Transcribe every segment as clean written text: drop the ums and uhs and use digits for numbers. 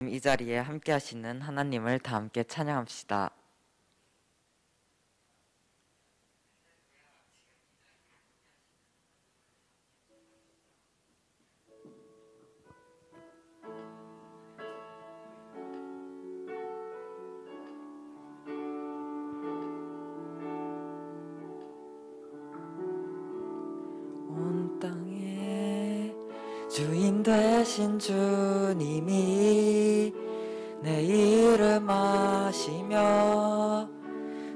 이 자리에 함께 하시는 하나님을 다 함께 찬양합시다. 온 땅에 주인 되신 주님이 내 이름 아시며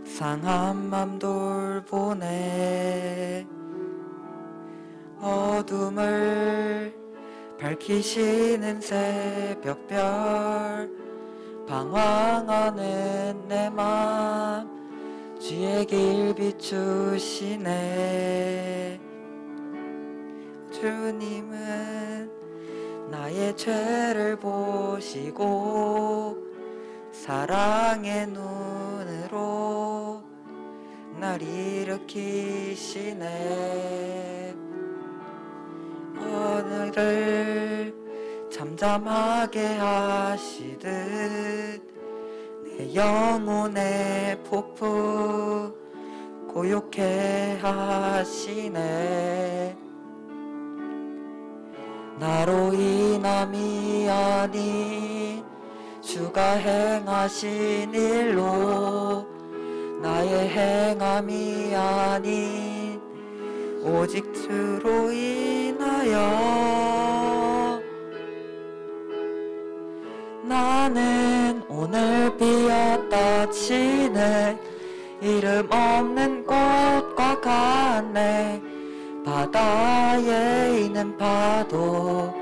상한 맘 돌보네. 어둠을 밝히시는 새벽별 방황하는 내 맘 주의 길 비추시네. 주님은 나의 죄를 보시고 사랑의 눈으로 날 일으키시네. 오늘을 잠잠하게 하시듯 내 영혼의 폭풍 고요케 하시네. 나로 인함이 아닌 주가 행하신 일로 나의 행함이 아닌 오직 주로 인하여 나는 오늘 비었다 치는 이름 없는 꽃과 같네. 바다에 있는 파도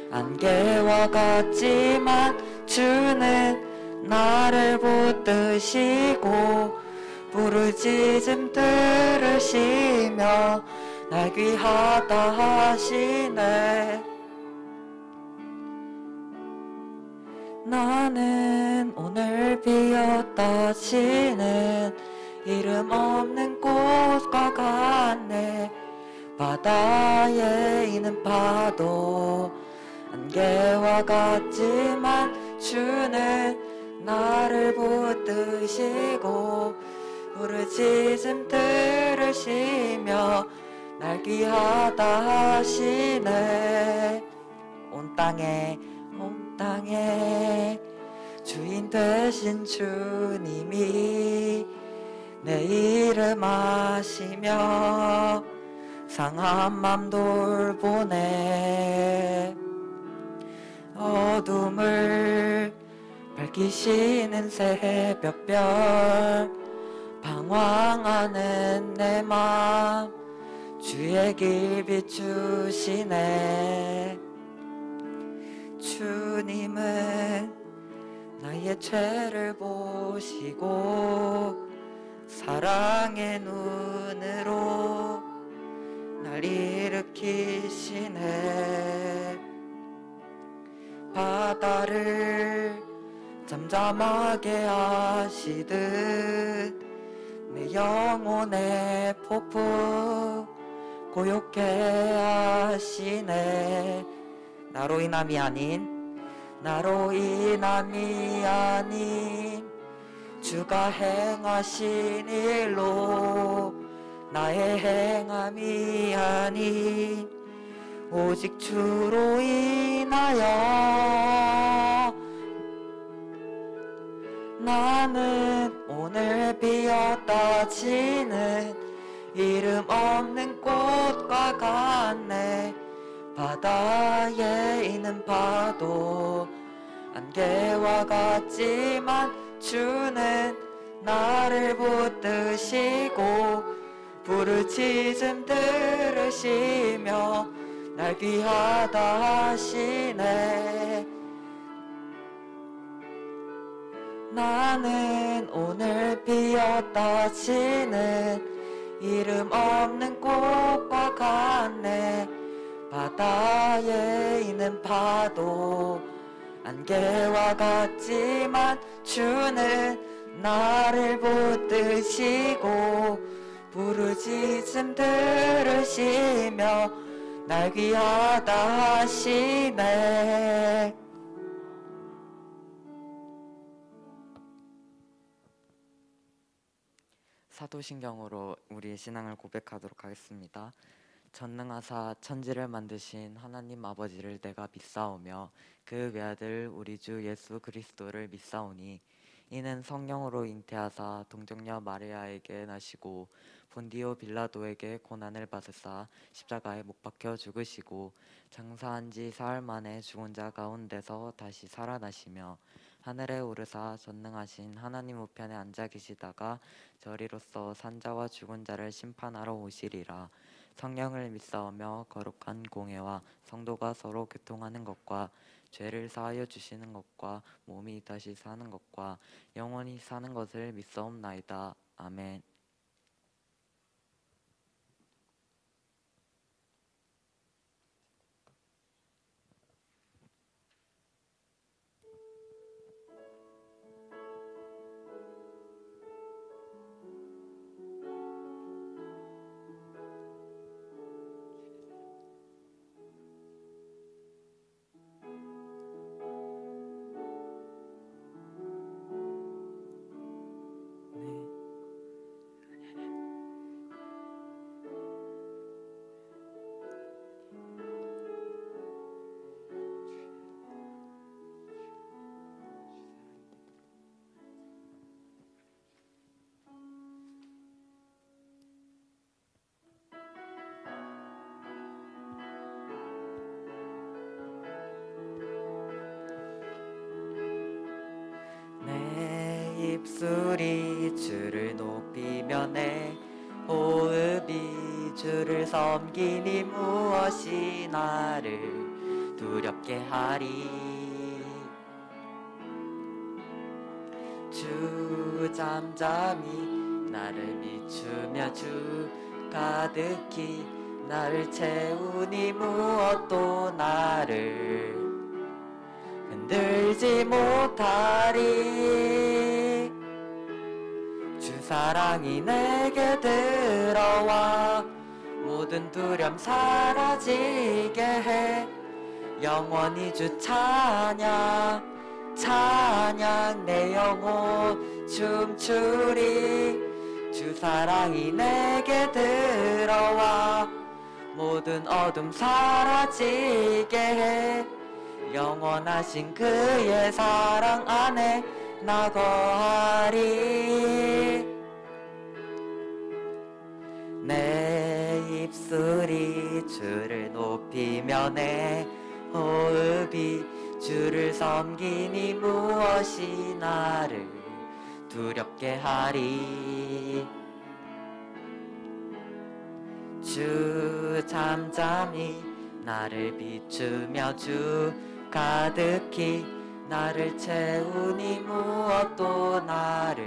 안개와 같지만 주는 나를 붙드시고 부르짖음 들으시며 날 귀하다 하시네. 나는 오늘 비었다 치는 이름 없는 꽃과 같네. 바다에 있는 파도 안개와 같지만 주는 나를 붙드시고 부르짖음 들으시며 날 귀하다 하시네. 온 땅에 주인 되신 주님이 내 이름 아시며 상한 맘 돌보네. 어둠을 밝히시는 새벽별 방황하는 내 맘 주의 길 비추시네. 주님은 나의 죄를 보시고 사랑의 눈으로 날 일으키시네. 바다를 잠잠하게 하시듯 내 영혼의 폭풍 고요케 하시네. 나로 인함이 아닌 주가 행하신 일로 나의 행함이 아닌 오직 주로 인하여 나는 오늘 비었다 치는 이름 없는 꽃과 같네. 바다에 있는 파도 안개와 같지만 주는 나를 붙드시고 부르짖음 들으시며 날 귀하다 하시네. 나는 오늘 비었다 치는 이름 없는 꽃과 같네. 바다에 있는 파도 안개와 같지만 주는 나를 붙드시고 부르짖음 들으시며 날 귀하다 하시네. 사도신경으로 우리의 신앙을 고백하도록 하겠습니다. 전능하사 천지를 만드신 하나님 아버지를 내가 믿사오며 그 외아들 우리 주 예수 그리스도를 믿사오니 이는 성령으로 잉태하사 동정녀 마리아에게 나시고 본디오 빌라도에게 고난을 받으사 십자가에 못 박혀 죽으시고 장사한 지 사흘 만에 죽은 자 가운데서 다시 살아나시며 하늘에 오르사 전능하신 하나님 우편에 앉아 계시다가 저리로서 산자와 죽은 자를 심판하러 오시리라. 성령을 믿사오며 거룩한 공회와 성도가 서로 교통하는 것과 죄를 사하여 주시는 것과 몸이 다시 사는 것과 영원히 사는 것을 믿사옵나이다. 아멘. 내 입술이 주를 높이며 내 호흡이 주를 섬기니 무엇이 나를 두렵게 하리. 주 잠잠히 나를 비추며 주 가득히 나를 채우니 무엇도 나를 흔들지 못하리. 주 사랑이 내게 들어와 모든 두려움 사라지게 해. 영원히 주 찬양 찬양 내 영혼 춤추리. 주 사랑이 내게 들어와 모든 어둠 사라지게 해. 영원하신 그의 사랑 안에 나 거하리. 내 입술이 주를 높이며 내 호흡이 주를 섬기니 무엇이 나를 두렵게 하리. 주 잠잠히 나를 비추며 주 가득히 나를 채우니 무엇도 나를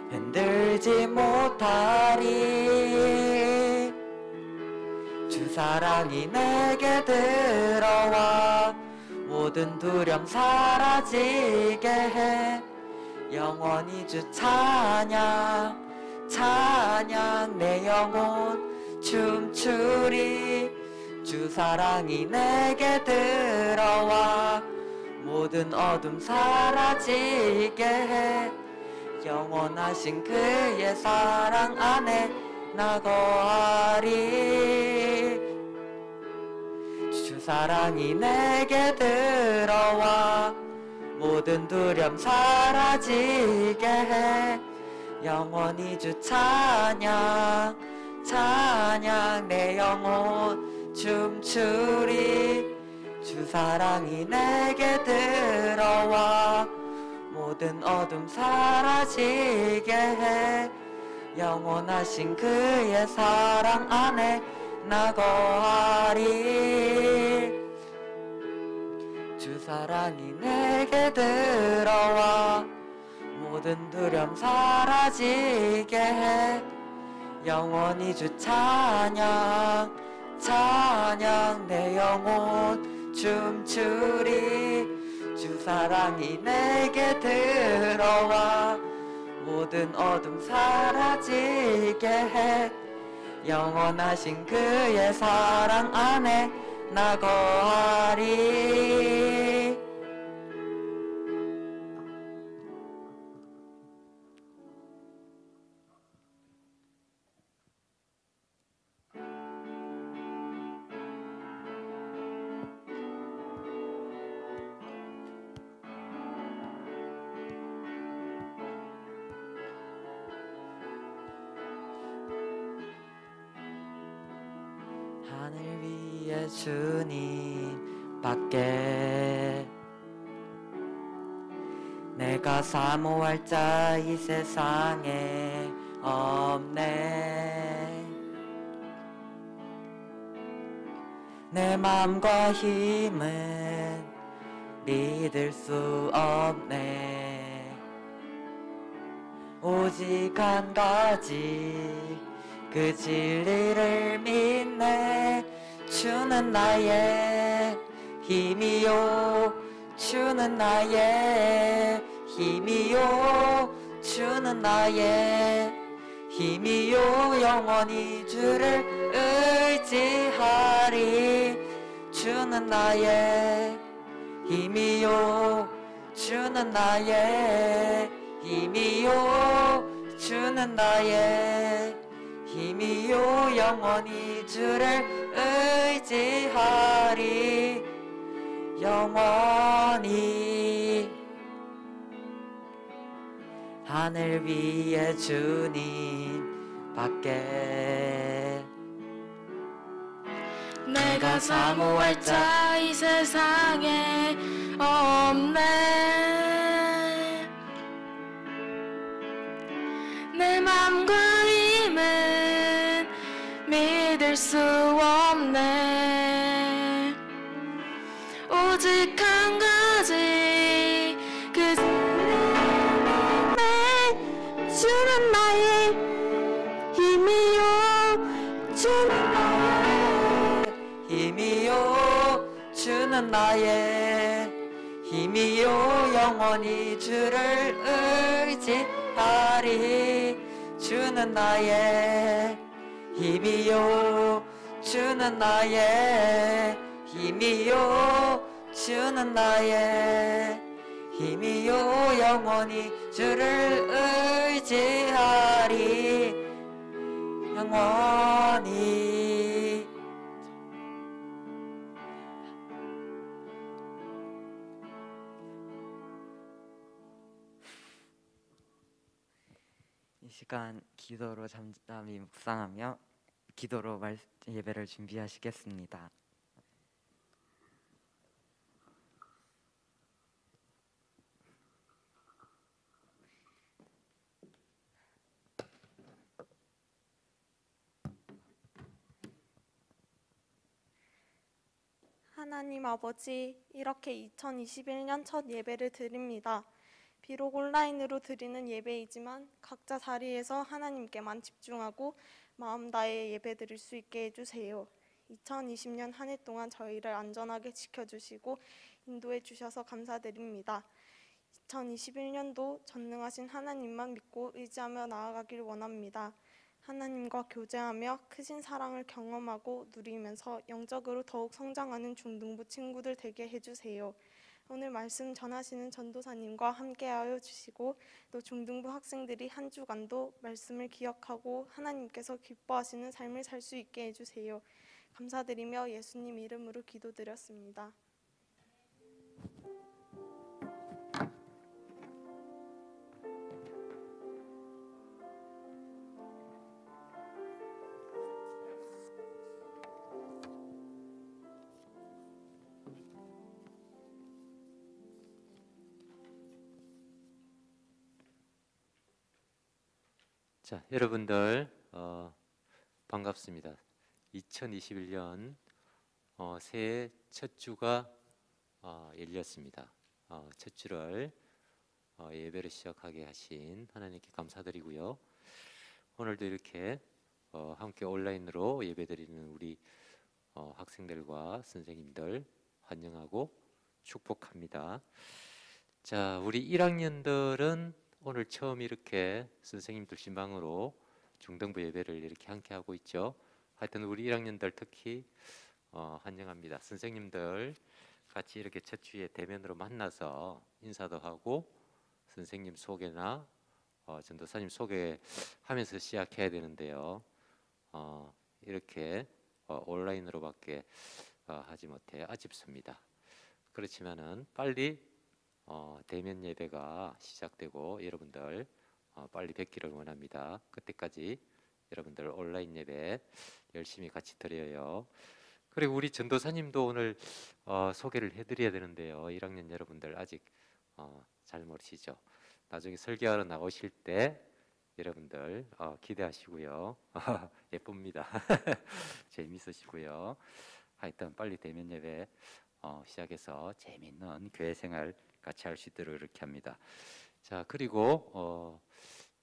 흔들지 못하리. 주 사랑이 내게 들어와 모든 두려움 사라지게 해. 영원히 주 찬양 찬양 내 영혼 춤추리. 주 사랑이 내게 들어와 모든 어둠 사라지게 해. 영원하신 그의 사랑 안에 나 거하리. 주 사랑이 내게 들어와 모든 두려움 사라지게 해. 영원히 주 찬양 찬양 내 영혼 춤추리. 주 사랑이 내게 들어와 모든 어둠 사라지게 해. 영원하신 그의 사랑 안에 나 거하리. 주 사랑이 내게 들어와 모든 두려움 사라지게 해. 영원히 주 찬양 찬양 내 영혼 춤추리. 주 사랑이 내게 들어와 모든 어둠 사라지게 해. 영원하신 그의 사랑 안에 나 거하리. 하늘 위에 주님 밖에 내가 사모할 자 이 세상에 없네. 내 맘과 힘은 믿을 수 없네. 오직 한 가지 그 진리를 믿네. 주는 나의 힘이요, 주는 나의 힘이요, 주는 나의 힘이요. 영원히 주를 의지하리. 주는 나의 힘이요, 주는 나의 힘이요, 주는 나의 힘이요. 영원히 주를 의지하리. 영원히. 하늘 위에 주님 밖에 내가 사모할 자 이 세상에 없네. 내 맘과 힘은 믿을 수 없네. 오직 한 가지 그 주는 나의 힘이요, 주는 나의 힘이요, 주는 나의 힘이요. 영원히 주를 의지하리. 주는 나의 힘이요, 주는 나의 힘이요, 주는 나의 힘이요. 영원히 주를 의지하리. 영원히. 이 시간 기도로 잠잠히 묵상하며 기도로 예배를 준비하시겠습니다. 하나님 아버지, 이렇게 2021년 첫 예배를 드립니다. 비록 온라인으로 드리는 예배이지만 각자 자리에서 하나님께만 집중하고 마음 다해 예배 드릴 수 있게 해주세요. 2020년 한 해 동안 저희를 안전하게 지켜주시고 인도해 주셔서 감사드립니다. 2021년도 전능하신 하나님만 믿고 의지하며 나아가길 원합니다. 하나님과 교제하며 크신 사랑을 경험하고 누리면서 영적으로 더욱 성장하는 중등부 친구들 되게 해주세요. 오늘 말씀 전하시는 전도사님과 함께하여 주시고 또 중등부 학생들이 한 주간도 말씀을 기억하고 하나님께서 기뻐하시는 삶을 살 수 있게 해주세요. 감사드리며 예수님 이름으로 기도드렸습니다. 자, 여러분들 반갑습니다. 2021년 새해 첫 주가 열렸습니다. 첫 주를 예배를 시작하게 하신 하나님께 감사드리고요. 오늘도 이렇게 함께 온라인으로 예배드리는 우리 학생들과 선생님들 환영하고 축복합니다. 자, 우리 1학년들은 오늘 처음 이렇게 선생님들 신방으로 중등부 예배를 이렇게 함께 하고 있죠. 하여튼 우리 1학년들 특히 환영합니다. 선생님들 같이 이렇게 첫 주에 대면으로 만나서 인사도 하고 선생님 소개나 전도사님 소개하면서 시작해야 되는데요. 이렇게 온라인으로밖에 하지 못해 아쉽습니다. 그렇지만은 빨리 대면 예배가 시작되고 여러분들 빨리 뵙기를 원합니다. 그때까지 여러분들 온라인 예배 열심히 같이 드려요. 그리고 우리 전도사님도 오늘 소개를 해드려야 되는데요. 1학년 여러분들 아직 잘 모르시죠? 나중에 설교하러 나오실 때 여러분들 기대하시고요. 예쁩니다. 재밌으시고요. 하여튼 빨리 대면 예배 시작해서 재밌는 교회 생활 같이 할 수 있도록 이렇게 합니다. 자, 그리고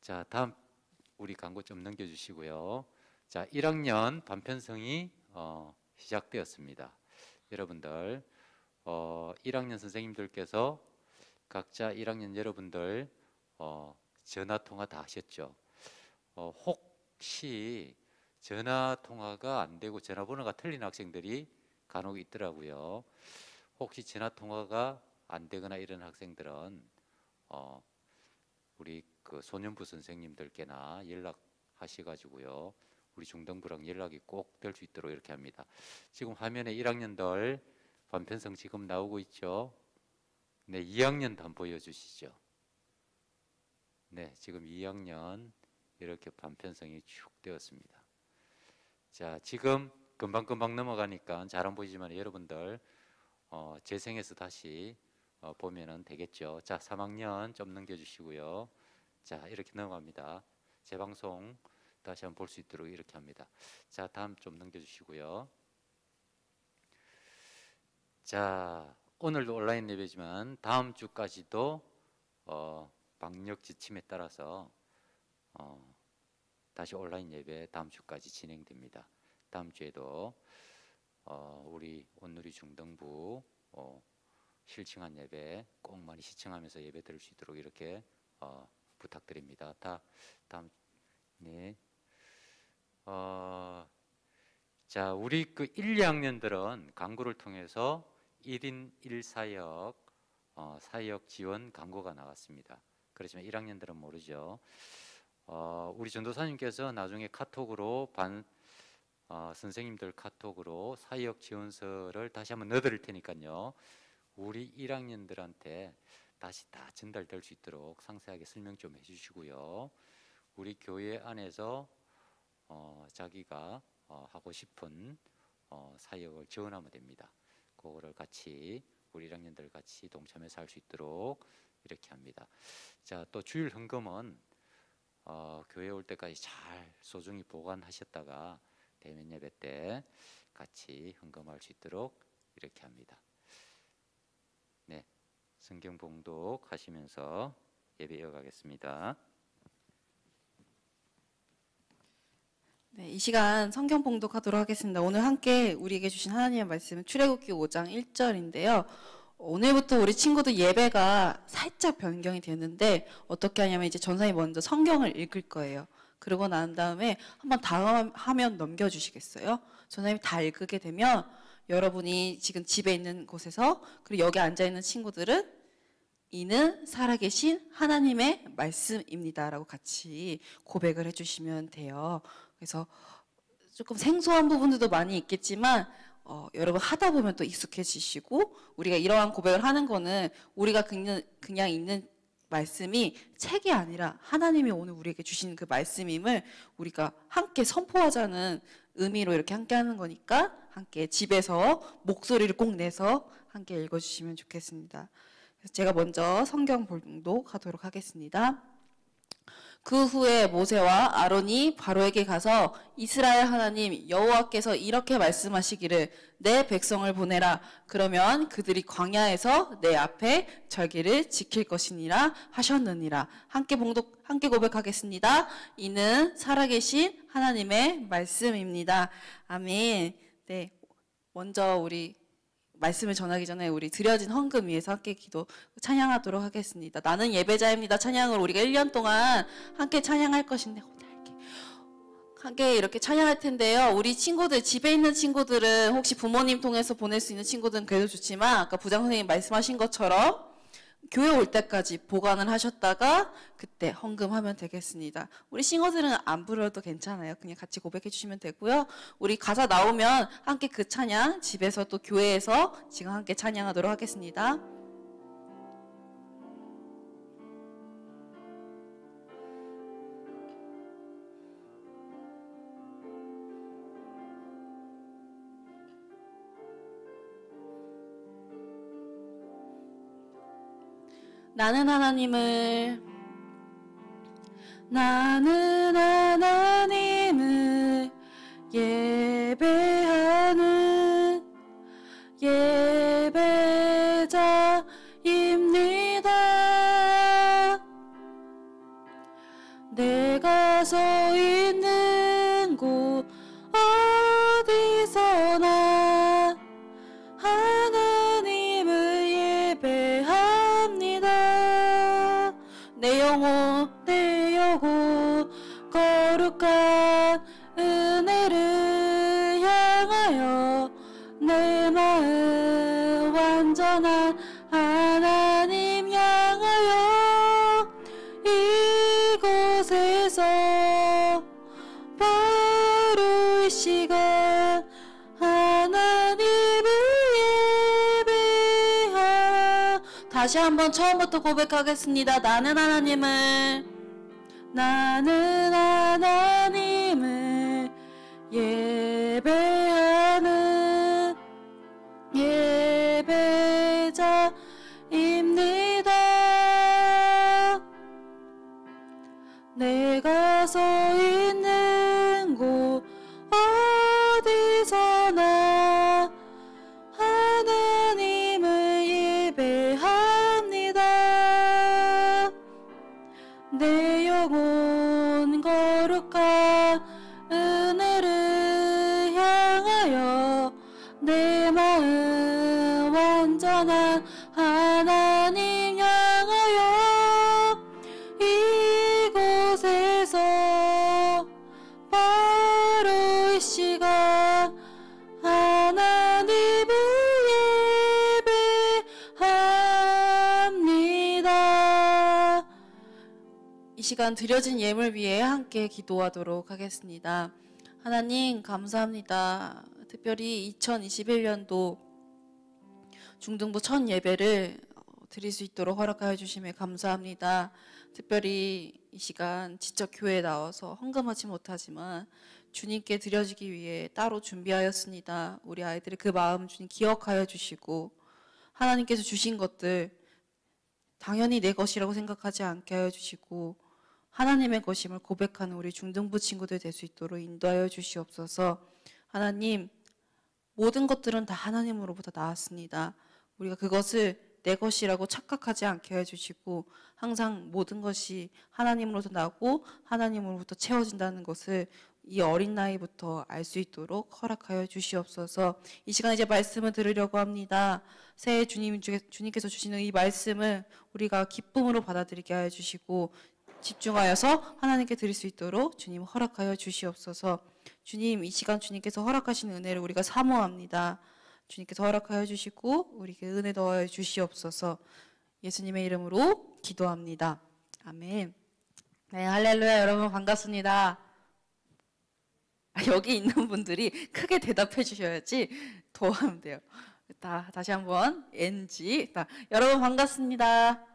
자, 다음 우리 광고 좀 넘겨주시고요. 자, 1학년 반편성이 시작되었습니다. 여러분들 1학년 선생님들께서 각자 1학년 여러분들 전화 통화 다 하셨죠? 혹시 전화 통화가 안 되고 전화번호가 틀린 학생들이 간혹 있더라고요. 혹시 전화 통화가 안 되거나 이런 학생들은 우리 그 소년부 선생님들께나 연락하셔가지고요. 우리 중등부랑 연락이 꼭 될 수 있도록 이렇게 합니다. 지금 화면에 1학년들 반편성 지금 나오고 있죠? 네, 2학년도 한번 보여주시죠. 네, 지금 2학년 이렇게 반편성이 쭉 되었습니다. 자, 지금 금방금방 넘어가니까 잘 안 보이지만 여러분들 재생해서 다시 보면은 되겠죠. 자, 3학년 좀 넘겨주시고요. 자, 이렇게 넘어갑니다. 재방송 다시 한번 볼 수 있도록 이렇게 합니다. 자, 다음 좀 넘겨주시고요. 자, 오늘도 온라인 예배지만 다음 주까지도 방역 지침에 따라서 다시 온라인 예배 다음 주까지 진행됩니다. 다음 주에도 우리 온누리 중등부 실층한 예배 꼭 많이 시청하면서 예배 드릴 수 있도록 이렇게 부탁드립니다. 다음 네. 자, 우리 그 1, 2학년들은 광고를 통해서 1인 1사역 사역 지원 광고가 나왔습니다. 그렇지만 1학년들은 모르죠. 우리 전도사님께서 나중에 카톡으로 선생님들 카톡으로 사역 지원서를 다시 한번 넣어드릴 테니까요. 우리 1학년들한테 다시 다 전달될 수 있도록 상세하게 설명 좀 해주시고요. 우리 교회 안에서 자기가 하고 싶은 사역을 지원하면 됩니다. 그거를 같이 우리 1학년들 같이 동참해서 할 수 있도록 이렇게 합니다. 자, 또 주일 헌금은 교회 올 때까지 잘 소중히 보관하셨다가 대면 예배 때 같이 헌금할 수 있도록 이렇게 합니다. 네, 성경 봉독 하시면서 예배 이어가겠습니다. 네, 이 시간 성경 봉독하도록 하겠습니다. 오늘 함께 우리에게 주신 하나님의 말씀은 출애굽기 5장 1절인데요. 오늘부터 우리 친구들 예배가 살짝 변경이 되는데 어떻게 하냐면 이제 전사님이 먼저 성경을 읽을 거예요. 그러고 난 다음에 한번 다음 화면 넘겨주시겠어요? 전사님이 다 읽게 되면 여러분이 지금 집에 있는 곳에서 그리고 여기 앉아있는 친구들은 이는 살아계신 하나님의 말씀입니다라고 같이 고백을 해주시면 돼요. 그래서 조금 생소한 부분들도 많이 있겠지만 여러분 하다 보면 또 익숙해지시고 우리가 이러한 고백을 하는 거는 우리가 그냥 읽는 말씀이 책이 아니라 하나님이 오늘 우리에게 주신 그 말씀임을 우리가 함께 선포하자는 의미로 이렇게 함께 하는 거니까 함께 집에서 목소리를 꼭 내서 함께 읽어주시면 좋겠습니다. 그래서 제가 먼저 성경 봉독하도록 하겠습니다. 그 후에 모세와 아론이 바로에게 가서 이스라엘 하나님 여호와께서 이렇게 말씀하시기를 내 백성을 보내라. 그러면 그들이 광야에서 내 앞에 절기를 지킬 것이니라 하셨느니라. 함께 고백하겠습니다. 이는 살아계신 하나님의 말씀입니다. 아멘. 네, 먼저 우리 말씀을 전하기 전에 우리 드려진 헌금 위해서 함께 기도 찬양하도록 하겠습니다. 나는 예배자입니다. 찬양을 우리가 1년 동안 함께 찬양할 것인데 함께 이렇게 찬양할 텐데요. 우리 친구들 집에 있는 친구들은 혹시 부모님 통해서 보낼 수 있는 친구들은 그래도 좋지만 아까 부장 선생님 말씀하신 것처럼 교회 올 때까지 보관을 하셨다가 그때 헌금하면 되겠습니다. 우리 싱어들은 안 부르어도 괜찮아요. 그냥 같이 고백해 주시면 되고요. 우리 가사 나오면 함께 그 찬양 집에서 또 교회에서 지금 함께 찬양하도록 하겠습니다. 나는 하나님을 예배하는 예배자입니다. 내가 서 있는 곳 어디서나 하나님을 예배합니다. 내 영혼 거룩한 은혜를 향하여 내 마음 완전한 하나님 향하여 이곳에서 바로 이 시간 하나님을 예배하. 다시 한번 처음부터 고백하겠습니다. 나는 하나님을 예배하는 예배자입니다. 내가 서 있는 곳 어디서나 하나님을 예배합니다. 내 영혼 거룩한 은혜를 향하여 내 마음 완전한 하나님 향하여 이곳에서 바로 이 시간 하나님을 예배합니다. 이 시간 드려진 예물 위해 함께 기도하도록 하겠습니다. 하나님 감사합니다. 특별히 2021년도 중등부 첫 예배를 드릴 수 있도록 허락하여 주심에 감사합니다. 특별히 이 시간 지적 교회에 나와서 헌금하지 못하지만 주님께 드려지기 위해 따로 준비하였습니다. 우리 아이들의 그 마음 주님 기억하여 주시고 하나님께서 주신 것들 당연히 내 것이라고 생각하지 않게 하여 주시고 하나님의 것임을 고백하는 우리 중등부 친구들 될 수 있도록 인도하여 주시옵소서. 하나님, 모든 것들은 다 하나님으로부터 나왔습니다. 우리가 그것을 내 것이라고 착각하지 않게 해주시고 항상 모든 것이 하나님으로부터 나고 하나님으로부터 채워진다는 것을 이 어린 나이부터 알 수 있도록 허락하여 주시옵소서. 이 시간 이제 말씀을 들으려고 합니다. 새해 주님께서 주시는 이 말씀을 우리가 기쁨으로 받아들이게 하여 주시고 집중하여서 하나님께 드릴 수 있도록 주님 허락하여 주시옵소서. 주님, 이 시간 주님께서 허락하신 은혜를 우리가 사모합니다. 주님께서 허락하여 주시고 우리에게 은혜 더하여 주시옵소서. 예수님의 이름으로 기도합니다. 아멘. 네, 할렐루야. 여러분 반갑습니다. 여기 있는 분들이 크게 대답해 주셔야지 더 하면 돼요. 다시 한번 NG. 여러분 반갑습니다.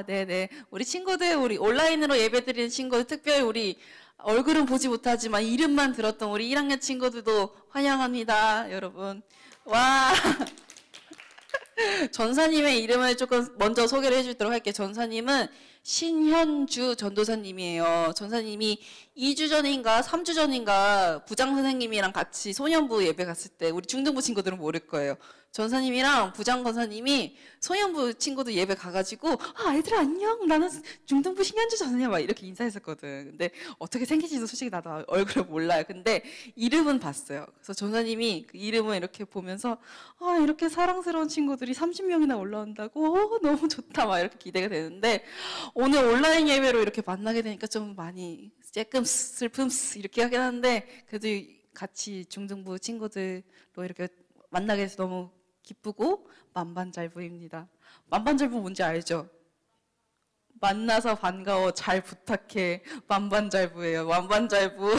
네네. 우리 친구들, 우리 온라인으로 예배드리는 친구들, 특별히 우리 얼굴은 보지 못하지만 이름만 들었던 우리 1학년 친구들도 환영합니다. 여러분. 와. 전사님의 이름을 조금 먼저 소개를 해주도록 할게요. 전사님은 신현주 전도사님이에요. 전사님이 2주 전인가 3주 전인가 부장 선생님이랑 같이 소년부 예배 갔을 때 우리 중등부 친구들은 모를 거예요. 전사님이랑 부장 권사님이 소년부 친구들 예배 가가지고 얘들아 안녕, 나는 중등부 신현주 전사님 막 이렇게 인사했었거든. 근데 어떻게 생기지도 솔직히 나도 얼굴을 몰라요. 근데 이름은 봤어요. 그래서 전사님이 그 이름을 이렇게 보면서 이렇게 사랑스러운 친구들이 30명이나 올라온다고 너무 좋다 막 이렇게 기대가 되는데 오늘 온라인 예배로 이렇게 만나게 되니까 좀 많이 조금 슬픔 이렇게 하긴 하는데 그래도 같이 중등부 친구들로 이렇게 만나게 돼서 너무 기쁘고 만반잘부입니다. 만반잘부 뭔지 알죠? 만나서 반가워, 잘 부탁해, 만반잘부예요. 만반잘부.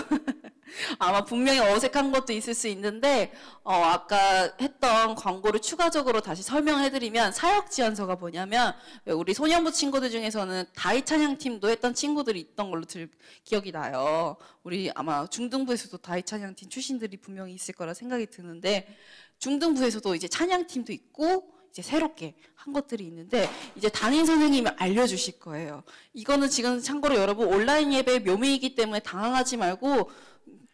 아마 분명히 어색한 것도 있을 수 있는데 아까 했던 광고를 추가적으로 다시 설명해드리면 사역지원서가 뭐냐면 우리 소년부 친구들 중에서는 다이 찬양팀도 했던 친구들이 있던 걸로 기억이 나요. 우리 아마 중등부에서도 다이 찬양팀 출신들이 분명히 있을 거라 생각이 드는데 중등부에서도 이제 찬양팀도 있고 이제 새롭게 한 것들이 있는데 이제 담임 선생님이 알려주실 거예요. 이거는 지금 참고로 여러분 온라인 예배 묘미이기 때문에 당황하지 말고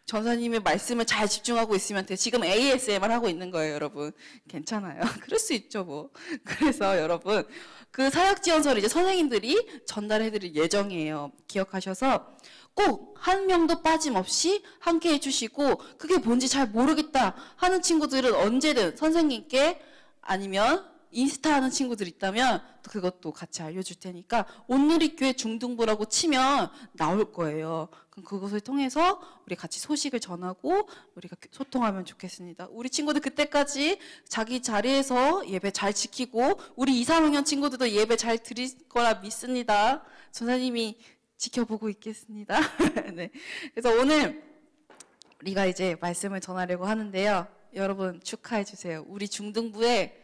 전사님의 말씀을 잘 집중하고 있으면 돼요. 지금 ASMR 하고 있는 거예요, 여러분. 괜찮아요. 그럴 수 있죠, 뭐. 그래서 여러분 그 사역 지원서를 이제 선생님들이 전달해드릴 예정이에요. 기억하셔서 꼭 한 명도 빠짐없이 함께 해주시고 그게 뭔지 잘 모르겠다 하는 친구들은 언제든 선생님께 아니면 인스타 하는 친구들 있다면 또 그것도 같이 알려줄 테니까 온누리교회 중등부라고 치면 나올 거예요. 그럼 그것을 통해서 우리 같이 소식을 전하고 우리가 소통하면 좋겠습니다. 우리 친구들 그때까지 자기 자리에서 예배 잘 지키고 우리 2, 3학년 친구들도 예배 잘 드릴 거라 믿습니다. 전사님이 지켜보고 있겠습니다. 네. 그래서 오늘 우리가 이제 말씀을 전하려고 하는데요. 여러분 축하해 주세요. 우리 중등부에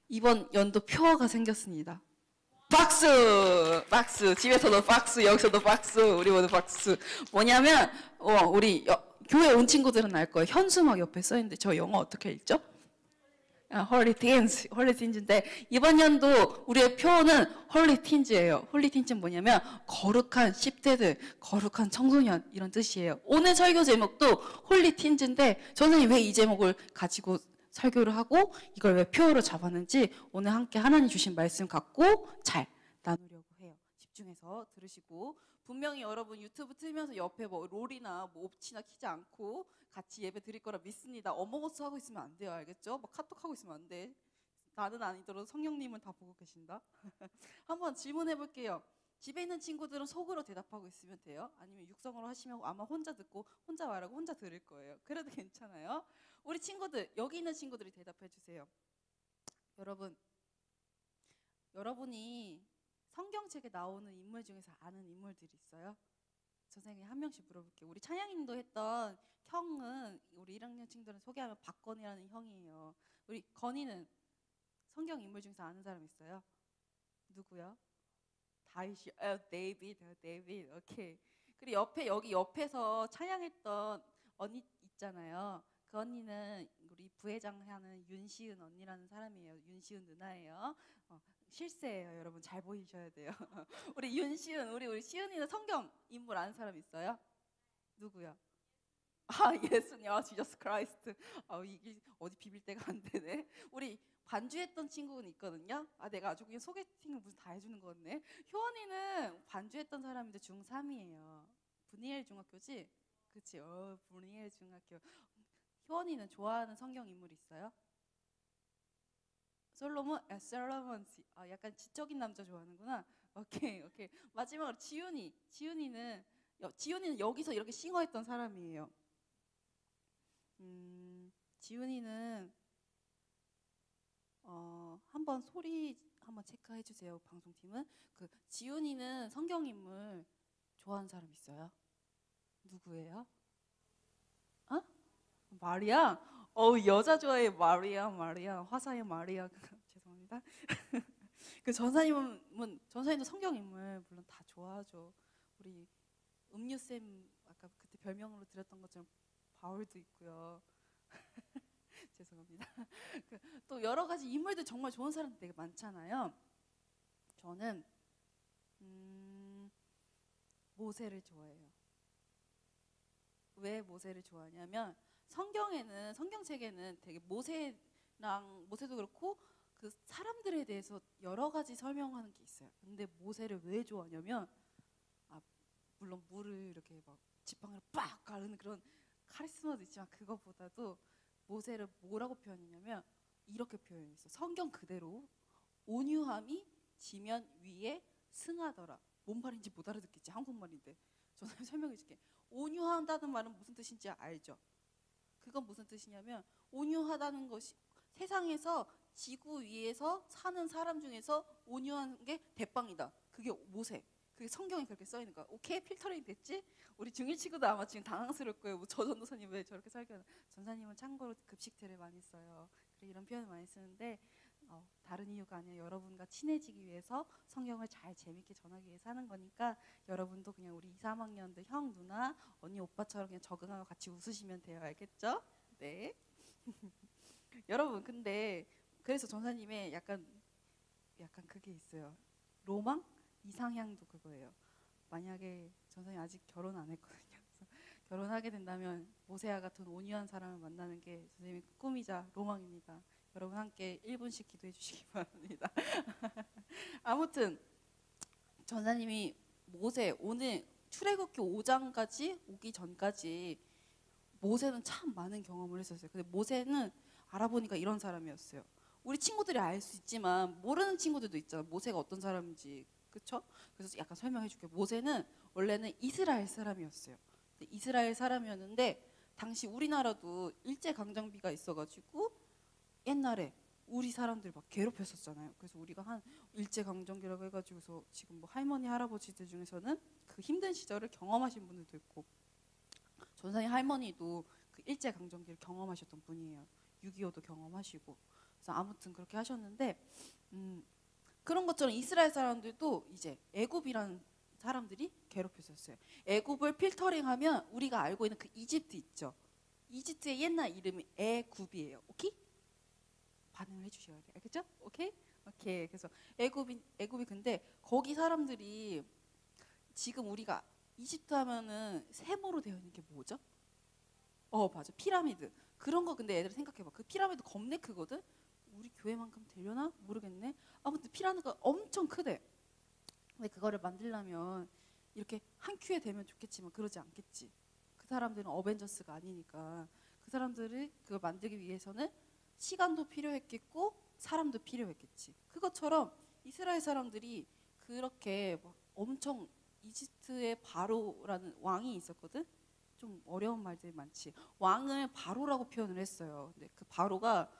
이번 연도 표어가 생겼습니다. 박수! 박수! 집에서도 박수, 여기서도 박수, 우리 모두 박수. 뭐냐면 우리 교회 온 친구들은 알 거예요. 현수막 옆에 써 있는데 저 영어 어떻게 읽죠? 홀리 틴즈, 홀리 틴즈인데 이번 연도 우리의 표어는 홀리 틴즈예요. 홀리 틴즈는 뭐냐면 거룩한 10대들, 거룩한 청소년 이런 뜻이에요. 오늘 설교 제목도 홀리 틴즈인데 선생님이 왜 이 제목을 가지고 설교를 하고 이걸 왜 표어로 잡았는지 오늘 함께 하나님 주신 말씀 갖고 잘 나누려고 해요. 집중해서 들으시고 분명히 여러분 유튜브 틀면서 옆에 뭐 롤이나 뭐 옵치나 키지 않고 같이 예배 드릴 거라 믿습니다. 어머거스 하고 있으면 안 돼요. 알겠죠? 막 카톡 하고 있으면 안 돼. 나는 아니더라도 성령님은 다 보고 계신다. 한번 질문해 볼게요. 집에 있는 친구들은 속으로 대답하고 있으면 돼요? 아니면 육성으로 하시면 아마 혼자 듣고 혼자 말하고 혼자 들을 거예요. 그래도 괜찮아요. 우리 친구들, 여기 있는 친구들이 대답해 주세요. 여러분이 성경책에 나오는 인물 중에서 아는 인물들이 있어요? 선생님이 한 명씩 물어볼게요. 우리 찬양님도 했던 형은 우리 1학년 친구들은 소개하면 박건이라는 형이에요. 우리 건이는 성경 인물 중에서 아는 사람 있어요? 누구요? 다윗이, 데이비드, 오케이. 그리고 여기 옆에서 찬양했던 언니 있잖아요. 그 언니는 우리 부회장 하는 윤시은 언니라는 사람이에요. 윤시은 누나예요. 실세예요, 여러분. 잘 보이셔야 돼요. 우리 윤시은, 우리 시은이는 성경 인물 아는 사람 있어요? 누구요? 예수님, 지저스 크라이스트. 이게 어디 비빌 데가 안 되네. 우리 반주했던 친구는 있거든요. 내가 아주 그냥 소개팅을 무슨 다 해주는 거 같네. 효원이는 반주했던 사람인데 중3이에요. 분이엘 중학교지? 그치? 분이엘 중학교. 효원이는 좋아하는 성경 인물 있어요? 솔로몬. 약간 지적인 남자 좋아하는구나. 오케이. 마지막으로 지훈이는 여기서 이렇게 싱어했던 사람이에요. 지훈이는 한번 소리 한번 체크해 주세요. 방송팀은 지훈이는 성경 인물 좋아하는 사람 있어요? 누구예요? 마리아? 여자 좋아해. 마리아. 화사의 마리아. 죄송합니다. 전사님도 성경 인물 물론 다 좋아하죠. 우리 음유쌤 아까 그때 별명으로 드렸던 것처럼 바울도 있고요. 죄송합니다. 또 여러 가지 인물들 정말 좋은 사람들 되게 많잖아요. 저는 모세를 좋아해요. 왜 모세를 좋아하냐면 성경책에는 되게 모세도 그렇고 그 사람들에 대해서 여러 가지 설명하는 게 있어요. 근데 모세를 왜 좋아하냐면 물론 물을 이렇게 막 지팡이로 빡 가르는 그런 카리스마도 있지만 그것보다도 모세를 뭐라고 표현했냐면 이렇게 표현했어. 성경 그대로 온유함이 지면 위에 승하더라. 뭔 말인지 못 알아듣겠지. 한국말인데. 저는 설명해 줄게. 온유하다는 말은 무슨 뜻인지 알죠? 그건 무슨 뜻이냐면 온유하다는 것이 세상에서 지구 위에서 사는 사람 중에서 온유한 게 대빵이다. 그게 모세. 그게 성경에 그렇게 써 있는 거야. 오케이? 필터링 됐지? 우리 중1 친구도 아마 지금 당황스러울 거예요. 저 전도사님 왜 저렇게 설교하나? 전사님은 참고로 급식들을 많이 써요. 그리고 이런 표현을 많이 쓰는데 다른 이유가 아니라 여러분과 친해지기 위해서 성경을 잘 재밌게 전하기 위해서 하는 거니까 여러분도 그냥 우리 2, 3학년들 형, 누나, 언니, 오빠처럼 그냥 적응하고 같이 웃으시면 돼요. 알겠죠? 네. 여러분 근데 그래서 전사님의 약간 그게 있어요. 로망 이상향도 그거예요. 만약에 전사님 아직 결혼 안 했거든요. 그래서 결혼하게 된다면 모세와 같은 온유한 사람을 만나는 게 선생님의 꿈이자 로망입니다. 여러분 함께 1분씩 기도해 주시기 바랍니다. 아무튼 전사님이 모세 오늘 출애굽기 5장까지 오기 전까지 모세는 참 많은 경험을 했었어요. 근데 모세는 알아보니까 이런 사람이었어요. 우리 친구들이 알 수 있지만 모르는 친구들도 있잖아. 모세가 어떤 사람인지. 그렇죠? 그래서 약간 설명해 줄게요. 모세는 원래는 이스라엘 사람이었어요. 이스라엘 사람이었는데 당시 우리나라도 일제강점기가 있어가지고 옛날에 우리 사람들 막 괴롭혔었잖아요. 그래서 우리가 한 일제강점기라고 해가지고서 지금 뭐 할머니 할아버지들 중에서는 그 힘든 시절을 경험하신 분들도 있고 전사님 할머니도 그 일제강점기를 경험하셨던 분이에요. 6.25도 경험하시고 그래서 아무튼 그렇게 하셨는데 그런 것처럼 이스라엘 사람들도 이제 애굽이라는 사람들이 괴롭혔었어요. 애굽을 필터링하면 우리가 알고 있는 그 이집트 있죠. 이집트의 옛날 이름이 애굽이에요. 오케이? 반응을 해주셔야 돼요. 알겠죠? 오케이? 오케이. 그래서 애굽이 근데 거기 사람들이 지금 우리가 이집트 하면은 세모로 되어 있는 게 뭐죠? 맞아. 피라미드. 그런 거 근데 애들 생각해봐. 그 피라미드 겁내 크거든? 우리 교회만큼 되려나? 모르겠네. 아무튼 피라미드가 엄청 크대. 근데 그거를 만들려면 이렇게 한 큐에 되면 좋겠지만 그러지 않겠지. 그 사람들은 어벤져스가 아니니까 그 사람들을 그걸 만들기 위해서는 시간도 필요했겠고 사람도 필요했겠지. 그것처럼 이스라엘 사람들이 그렇게 막 엄청 이집트의 바로라는 왕이 있었거든. 좀 어려운 말들이 많지. 왕을 바로라고 표현을 했어요. 근데 그 바로가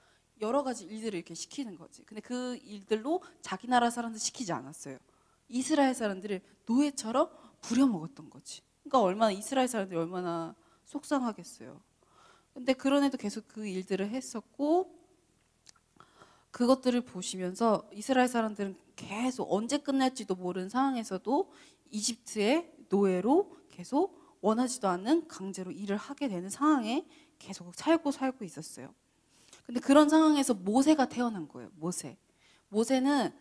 여러 가지 일들을 이렇게 시키는 거지. 근데 그 일들로 자기 나라 사람들 시키지 않았어요. 이스라엘 사람들을 노예처럼 부려먹었던 거지. 그러니까 이스라엘 사람들이 얼마나 속상하겠어요. 근데 그런 애도 계속 그 일들을 했었고 그것들을 보시면서 이스라엘 사람들은 계속 언제 끝날지도 모르는 상황에서도 이집트의 노예로 계속 원하지도 않는 강제로 일을 하게 되는 상황에 계속 살고 있었어요. 근데 그런 상황에서 모세가 태어난 거예요. 모세는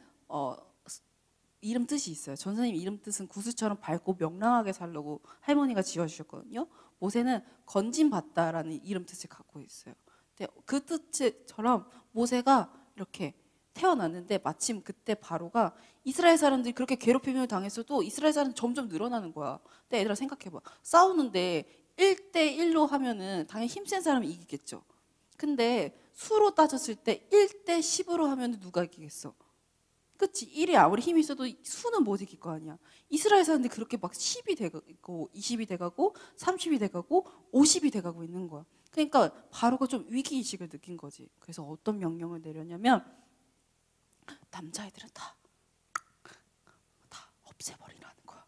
이름 뜻이 있어요. 전사님 이름 뜻은 구스처럼 밝고 명랑하게 살려고 할머니가 지어주셨거든요. 모세는 건진 받다라는 이름 뜻을 갖고 있어요. 근데 그 뜻처럼 모세가 이렇게 태어났는데 마침 그때 바로가 이스라엘 사람들이 그렇게 괴롭힘을 당했어도 이스라엘 사람은 점점 늘어나는 거야. 근데 얘들아 생각해봐. 싸우는데 1대1로 하면은 당연히 힘센 사람이 이기겠죠. 근데 수로 따졌을 때 1대10으로 하면 누가 이기겠어? 그치? 1이 아무리 힘이 있어도 수는 못 이길 거 아니야. 이스라엘 사람들이 그렇게 막 10이 돼가고 20이 돼가고 30이 돼가고 50이 돼가고 있는 거야. 그러니까 바로가 좀 위기의식을 느낀 거지. 그래서 어떤 명령을 내렸냐면 남자애들은 다 없애버리라는 거야.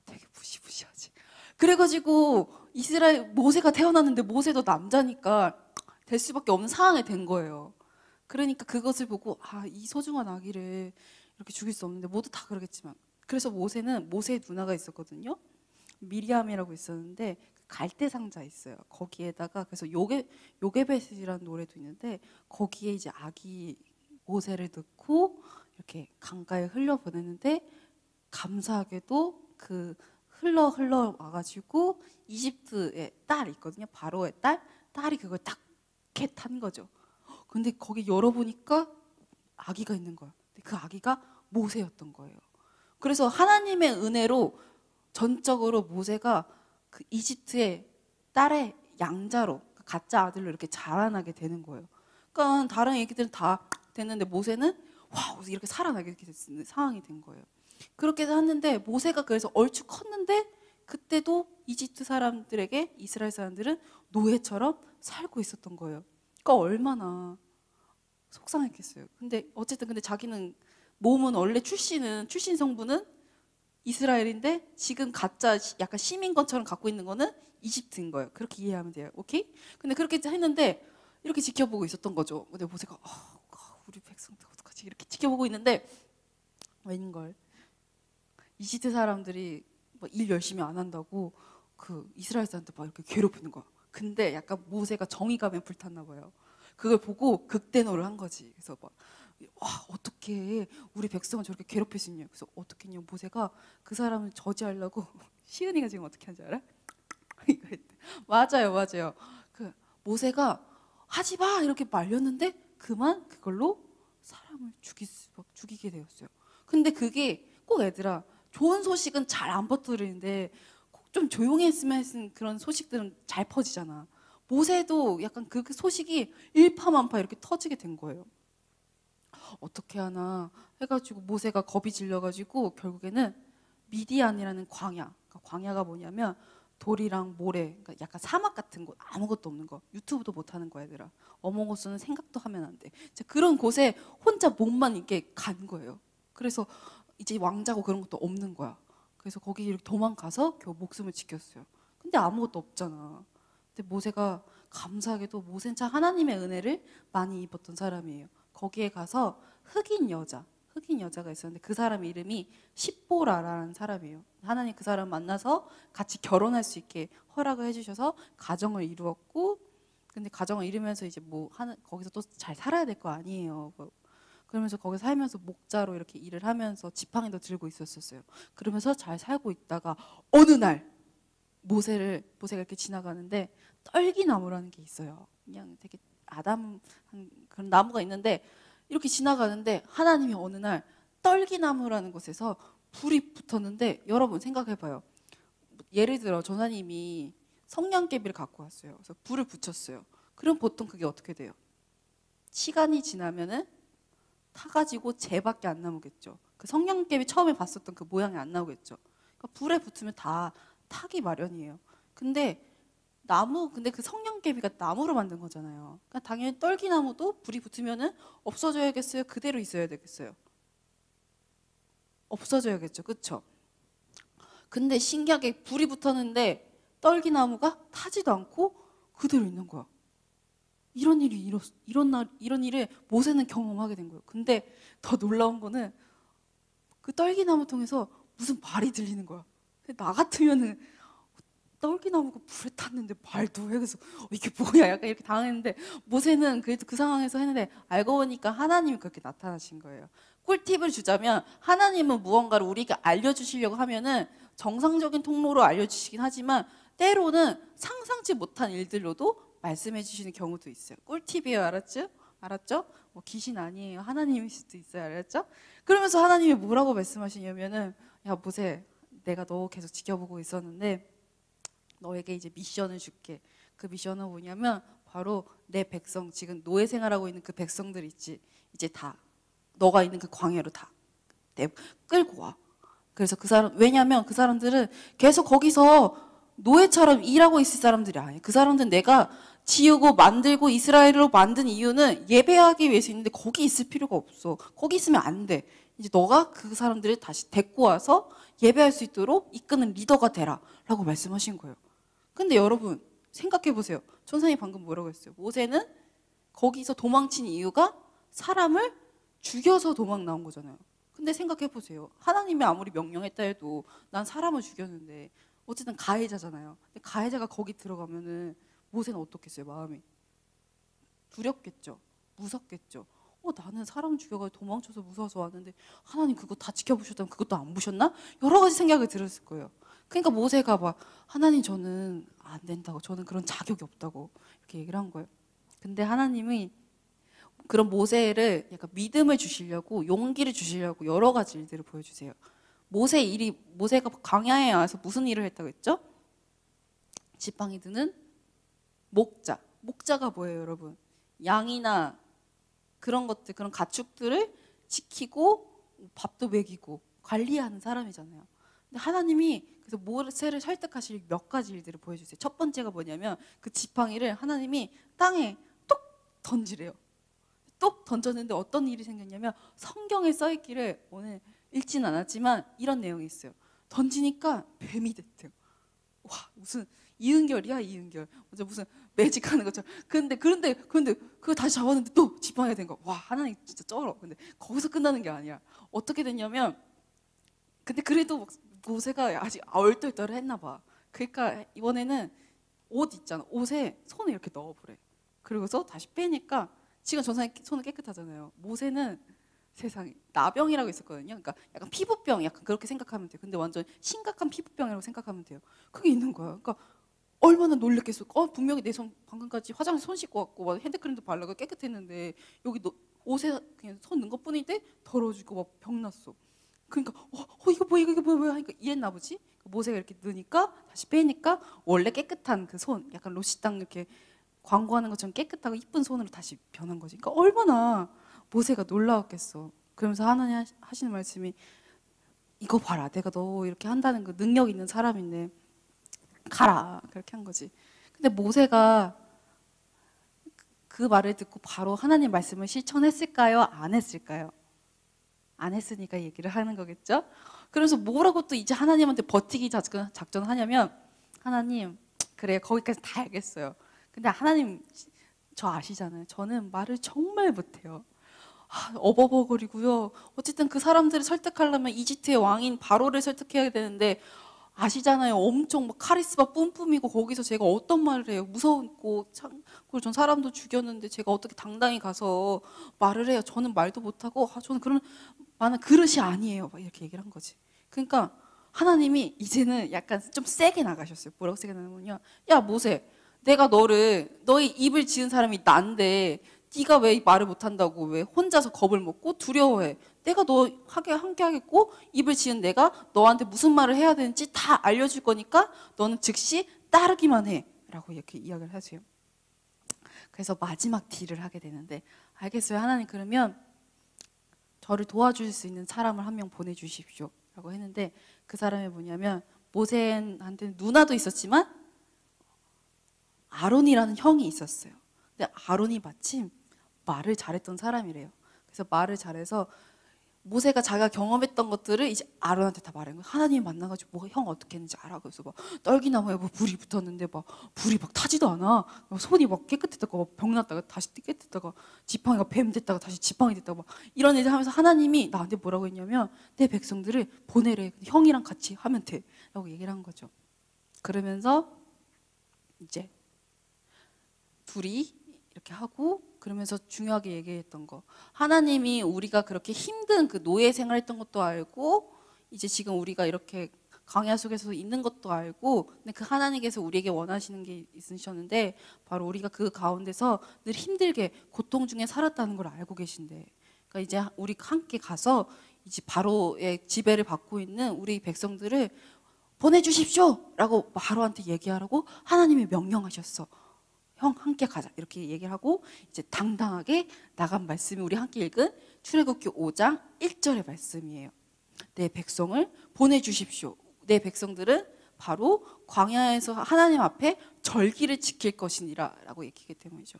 되게 무시무시하지. 그래가지고 이스라엘 모세가 태어났는데 모세도 남자니까 될 수밖에 없는 상황이 된 거예요. 그러니까 그것을 보고 이 소중한 아기를 이렇게 죽일 수 없는데 모두 다 그러겠지만 그래서 모세의 누나가 있었거든요. 미리암이라고 있었는데 갈대 상자 있어요. 거기에다가 그래서 요게벳이라는 노래도 있는데 거기에 이제 아기 모세를 넣고 이렇게 강가에 흘려보내는데 감사하게도 그 흘러 와가지고 이집트의 딸 있거든요. 바로의 딸이 그걸 딱 이렇게 탄 거죠. 근데 거기 열어보니까 아기가 있는 거야. 근데 그 아기가 모세였던 거예요. 그래서 하나님의 은혜로 전적으로 모세가 그 이집트의 딸의 양자로 가짜 아들로 이렇게 자라나게 되는 거예요. 그러니까 다른 애기들은 다 됐는데 모세는 와우 이렇게 살아나게 이렇게 됐는 상황이 된 거예요. 그렇게 했는데 모세가 그래서 얼추 컸는데 그때도 이집트 사람들에게 이스라엘 사람들은 노예처럼 살고 있었던 거예요. 그러니까 얼마나 속상했겠어요. 근데 어쨌든 자기는 몸은 원래 출신 성분은 이스라엘인데 지금 가짜 약간 시민 것처럼 갖고 있는 거는 이집트인 거예요. 그렇게 이해하면 돼요. 오케이? 근데 그렇게 했는데 이렇게 지켜보고 있었던 거죠. 근데 모세가 우리 백성들 어떡하지? 이렇게 지켜보고 있는데 웬걸 이집트 사람들이 뭐 일 열심히 안 한다고 그 이스라엘 사람들 막 이렇게 괴롭히는 거야. 근데 약간 모세가 정의감에 불탔나 봐요. 그걸 보고 극대노를 한 거지. 그래서 막 와, 어떻게 우리 백성을 저렇게 괴롭힐 수 있냐. 그래서 어떻게 했냐. 모세가 그 사람을 저지하려고 시은이가 지금 어떻게 하는지 알아? 이거 했대. 맞아요, 맞아요. 그 모세가 하지 마 이렇게 말렸는데 그만 그걸로 사람을 죽이게 되었어요. 근데 그게 꼭 얘들아 좋은 소식은 잘 안 퍼뜨리는데 꼭 좀 조용히 했으면 했은 그런 소식들은 잘 퍼지잖아. 모세도 약간 그 소식이 일파만파 이렇게 터지게 된 거예요. 어떻게 하나 해가지고 모세가 겁이 질려가지고 결국에는 미디안이라는 광야. 그러니까 광야가 뭐냐면 돌이랑 모래, 그러니까 약간 사막 같은 곳, 아무것도 없는 거. 유튜브도 못 하는 거야, 얘들아. 어몽어스는 생각도 하면 안 돼. 이제 그런 곳에 혼자 몸만 이렇게 간 거예요. 그래서 이제 왕자고 그런 것도 없는 거야. 그래서 거기 이렇게 도망가서 겨우 목숨을 지켰어요. 근데 아무것도 없잖아. 근데 모세가 감사하게도 모세는 참 하나님의 은혜를 많이 입었던 사람이에요. 거기에 가서 흑인 여자가 있었는데 그 사람 이름이 십보라라는 사람이에요. 하나님 그 사람 만나서 같이 결혼할 수 있게 허락을 해주셔서 가정을 이루었고, 근데 가정을 이루면서 이제 뭐 거기서 또 잘 살아야 될 거 아니에요. 그러면서 거기 살면서 목자로 이렇게 일을 하면서 지팡이도 들고 있었어요. 그러면서 잘 살고 있다가 어느 날 모세가 이렇게 지나가는데 떨기나무라는 게 있어요. 그냥 되게 아담한 그런 나무가 있는데 이렇게 지나가는데 하나님이 어느 날 떨기나무라는 곳에서 불이 붙었는데, 여러분 생각해봐요. 예를 들어 전하님이 성냥개비를 갖고 왔어요. 그래서 불을 붙였어요. 그럼 보통 그게 어떻게 돼요? 시간이 지나면은 타가지고 재밖에 안 나오겠죠. 그 성냥개비 처음에 봤었던 그 모양이 안 나오겠죠. 그러니까 불에 붙으면 다 타기 마련이에요. 근데 그 성냥개비가 나무로 만든 거잖아요. 그러니까 당연히 떨기나무도 불이 붙으면은 없어져야겠어요? 그대로 있어야 되겠어요? 없어져야겠죠. 그쵸? 근데 신기하게 불이 붙었는데 떨기나무가 타지도 않고 그대로 있는 거야. 이런 일을 모세는 경험하게 된 거예요. 근데 더 놀라운 거는 그 떨기나무 통해서 무슨 말이 들리는 거야. 나 같으면은 떨기나무가 불에 탔는데 말도 해. 그래서 이게 뭐야 약간 이렇게 당했는데 모세는 그래도 그 상황에서 했는데 알고 보니까 하나님이 그렇게 나타나신 거예요. 꿀팁을 주자면 하나님은 무언가를 우리에게 알려주시려고 하면은 정상적인 통로로 알려주시긴 하지만 때로는 상상치 못한 일들로도 말씀해 주시는 경우도 있어요. 꿀팁이에요. 알았죠? 뭐 귀신 아니에요. 하나님일 수도 있어요. 알았죠? 그러면서 하나님이 뭐라고 말씀하시냐면은 야 모세, 내가 너 계속 지켜보고 있었는데 너에게 이제 미션을 줄게. 그 미션은 뭐냐면 바로 내 백성, 지금 노예 생활하고 있는 그 백성들 있지. 이제 다 너가 있는 그 광야로 다 끌고 와. 그래서 왜냐면 그 사람들은 계속 거기서 노예처럼 일하고 있을 사람들이 아니에요. 그 사람들은 내가 지우고 만들고 이스라엘로 만든 이유는 예배하기 위해서 있는데 거기 있을 필요가 없어. 거기 있으면 안 돼. 이제 너가 그 사람들을 다시 데리고 와서 예배할 수 있도록 이끄는 리더가 되라 라고 말씀하신 거예요. 근데 여러분 생각해 보세요. 천사님 방금 뭐라고 했어요? 모세는 거기서 도망친 이유가 사람을 죽여서 도망 나온 거잖아요. 근데 생각해 보세요. 하나님이 아무리 명령했다 해도 난 사람을 죽였는데 어쨌든 가해자잖아요. 근데 가해자가 거기 들어가면은 모세는 어떻겠어요? 마음이 두렵겠죠. 무섭겠죠. 나는 사람 죽여가지고 도망쳐서 무서워서 왔는데 하나님 그거 다 지켜보셨다면 그것도 안 보셨나? 여러 가지 생각이 들었을 거예요. 그러니까 모세가 막 하나님 저는 안 된다고, 저는 그런 자격이 없다고 이렇게 얘기를 한 거예요. 근데 하나님이 그런 모세를 약간 믿음을 주시려고, 용기를 주시려고 여러 가지 일들을 보여주세요. 모세가 광야에 와서 무슨 일을 했다고 했죠? 지팡이 드는 목자가 뭐예요, 여러분? 양이나 그런 것들, 그런 가축들을 지키고 밥도 먹이고 관리하는 사람이잖아요. 근데 하나님이 그래서 모세를 설득하실 몇 가지 일들을 보여주세요. 첫 번째가 뭐냐면 그 지팡이를 하나님이 땅에 똑 던지래요. 똑 던졌는데 어떤 일이 생겼냐면 성경에 써있기를 오늘 읽지는 않았지만 이런 내용이 있어요. 던지니까 뱀이 됐대요. 와, 무슨 이은결이야, 이은결. 무슨 매직하는 것처럼. 그런데 그거 다시 잡았는데 또 지팡이가 된 거. 와, 하나님 진짜 쩔어. 근데 거기서 끝나는 게 아니야. 어떻게 됐냐면, 근데 그래도 모세가 아직 얼떨떨했나 봐. 그러니까 이번에는 옷 있잖아. 옷에 손을 이렇게 넣어보래. 그리고서 다시 빼니까 지금 전사님 손은 깨끗하잖아요. 모세는 세상에 나병이라고 있었거든요. 그러니까 약간 피부병, 약간 그렇게 생각하면 돼요. 근데 완전 심각한 피부병이라고 생각하면 돼요. 그게 있는 거예요. 그러니까 얼마나 놀랬겠어. 분명히 내 손 방금까지 화장실 손 씻고 왔고 막 핸드크림도 바르고 깨끗했는데 여기 옷에 그냥 손 넣은 것뿐인데 더러워지고 막 병났어. 그러니까 이거 뭐야 이거 뭐야 하니까 이랬나 보지. 모세가 이렇게 넣으니까 다시 빼니까 원래 깨끗한 그 손, 약간 로시땅 이렇게 광고하는 것처럼 깨끗하고 이쁜 손으로 다시 변한 거지. 그러니까 얼마나 모세가 놀라웠겠어. 그러면서 하나님 하시는 말씀이 이거 봐라, 내가 너 이렇게 한다는 그 능력 있는 사람인데 가라, 그렇게 한 거지. 근데 모세가 그 말을 듣고 바로 하나님 말씀을 실천했을까요? 안 했을까요? 안 했으니까 얘기를 하는 거겠죠? 그래서 뭐라고 또 이제 하나님한테 버티기 작전을 하냐면, 하나님, 그래, 거기까지 다 알겠어요. 근데 하나님, 저 아시잖아요. 저는 말을 정말 못해요. 어버버거리고요. 어쨌든 그 사람들을 설득하려면 이집트의 왕인 바로를 설득해야 되는데, 아시잖아요. 엄청 막 카리스마 뿜뿜이고 거기서 제가 어떤 말을 해요. 무서웠고 그리고 전 사람도 죽였는데 제가 어떻게 당당히 가서 말을 해요. 저는 말도 못하고 저는 그런 많은 그릇이 아니에요. 막 이렇게 얘기를 한 거지. 그러니까 하나님이 이제는 약간 좀 세게 나가셨어요. 뭐라고 세게 나가냐면요. 야 모세, 내가 너의 입을 지은 사람이 난데 네가 왜 말을 못한다고 왜 혼자서 겁을 먹고 두려워해. 내가 너 함께 하겠고 입을 지은 내가 너한테 무슨 말을 해야 되는지 다 알려줄 거니까 너는 즉시 따르기만 해 라고 이렇게 이야기를 하세요. 그래서 마지막 딜을 하게 되는데, 알겠어요 하나님, 그러면 저를 도와줄 수 있는 사람을 한 명 보내주십시오 라고 했는데, 그 사람이 뭐냐면 모세한테는 누나도 있었지만 아론이라는 형이 있었어요. 근데 아론이 마침 말을 잘했던 사람이래요. 그래서 말을 잘해서 모세가 자기가 경험했던 것들을 이제 아론한테 다 말한 거예요. 하나님 만나가지고 뭐 형 어떻게 했는지 알아. 그래서 막 떨기나무에 뭐 불이 붙었는데 막 불이 막 타지도 않아. 손이 막 깨끗했다가 막 병났다가 다시 깨끗했다가 지팡이가 뱀 됐다가 다시 지팡이 됐다가 막 이런 일을 하면서 하나님이 나한테 뭐라고 했냐면 내 백성들을 보내래. 형이랑 같이 하면 돼 라고 얘기를 한 거죠. 그러면서 이제 둘이 이렇게 하고, 그러면서 중요하게 얘기했던 거, 하나님이 우리가 그렇게 힘든 그 노예 생활했던 것도 알고 이제 지금 우리가 이렇게 광야 속에서 있는 것도 알고, 근데 그 하나님께서 우리에게 원하시는 게 있으셨는데 바로 우리가 그 가운데서 늘 힘들게 고통 중에 살았다는 걸 알고 계신데, 그러니까 이제 우리 함께 가서 이제 바로의 지배를 받고 있는 우리 백성들을 보내주십시오 라고 바로한테 얘기하라고 하나님이 명령하셨어. 형 함께 가자 이렇게 얘기를 하고 이제 당당하게 나간 말씀이 우리 함께 읽은 출애굽기 5장 1절의 말씀이에요. 내 백성을 보내주십시오. 내 백성들은 바로 광야에서 하나님 앞에 절기를 지킬 것이니라 라고 얘기하기 때문이죠.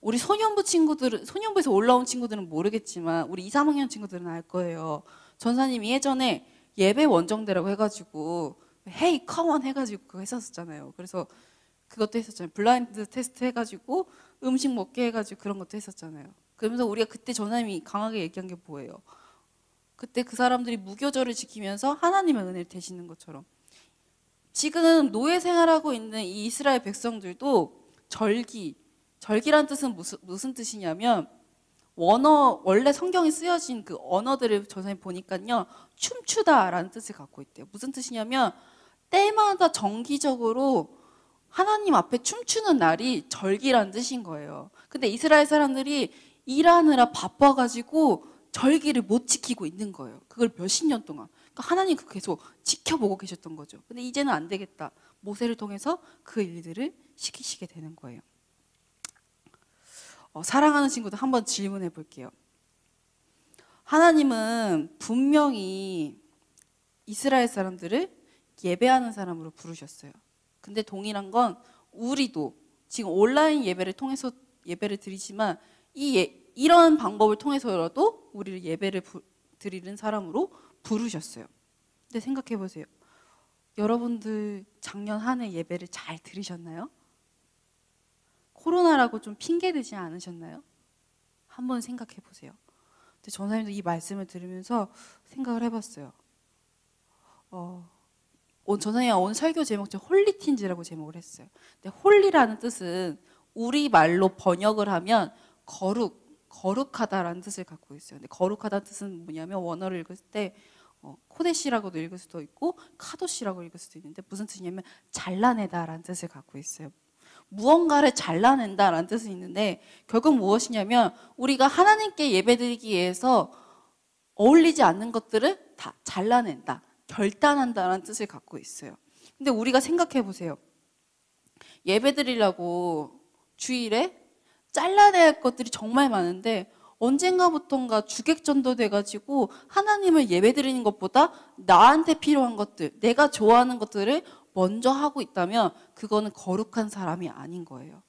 우리 소년부에서 올라온 친구들은 모르겠지만 우리 2, 3학년 친구들은 알 거예요. 전사님이 예전에 예배 원정대라고 해가지고 헤이 컴온 해가지고 그거 했었잖아요. 그래서 그것도 했었잖아요. 블라인드 테스트 해가지고 음식 먹게 해가지고 그런 것도 했었잖아요. 그러면서 우리가 그때 전사님이 강하게 얘기한 게 뭐예요? 그때 그 사람들이 무교절을 지키면서 하나님의 은혜를 대시는 것처럼 지금 노예 생활하고 있는 이 이스라엘 백성들도 절기란 뜻은 무슨 뜻이냐면 원래 성경에 쓰여진 그 언어들을 전사님 보니까요, 춤추다라는 뜻을 갖고 있대요. 무슨 뜻이냐면 때마다 정기적으로 하나님 앞에 춤추는 날이 절기라는 뜻인 거예요. 근데 이스라엘 사람들이 일하느라 바빠가지고 절기를 못 지키고 있는 거예요. 그걸 몇십 년 동안. 그러니까 하나님 그거 계속 지켜보고 계셨던 거죠. 근데 이제는 안 되겠다. 모세를 통해서 그 일들을 시키시게 되는 거예요. 사랑하는 친구들 한번 질문해 볼게요. 하나님은 분명히 이스라엘 사람들을 예배하는 사람으로 부르셨어요. 근데 동일한 건 우리도 지금 온라인 예배를 통해서 예배를 드리지만 이런 방법을 통해서라도 우리를 예배를 드리는 사람으로 부르셨어요. 근데 생각해 보세요. 여러분들 작년 한 해 예배를 잘 들으셨나요? 코로나라고 좀 핑계대지 않으셨나요? 한번 생각해 보세요. 근데 전사님도 이 말씀을 들으면서 생각을 해봤어요. 전사님이 오늘 설교 제목 중 홀리틴즈라고 제목을 했어요. 근데 홀리라는 뜻은 우리 말로 번역을 하면 거룩하다라는 뜻을 갖고 있어요. 근데 거룩하다는 뜻은 뭐냐면 원어를 읽을 때 코데시라고도 읽을 수도 있고 카도시라고 읽을 수도 있는데 무슨 뜻이냐면 잘라내다라는 뜻을 갖고 있어요. 무언가를 잘라낸다라는 뜻이 있는데 결국 무엇이냐면 우리가 하나님께 예배드리기 위해서 어울리지 않는 것들을 다 잘라낸다, 결단한다라는 뜻을 갖고 있어요. 근데 우리가 생각해 보세요. 예배드리려고 주일에 잘라내야 할 것들이 정말 많은데 언젠가부턴가 주객전도 돼가지고 하나님을 예배드리는 것보다 나한테 필요한 것들, 내가 좋아하는 것들을 먼저 하고 있다면 그거는 거룩한 사람이 아닌 거예요.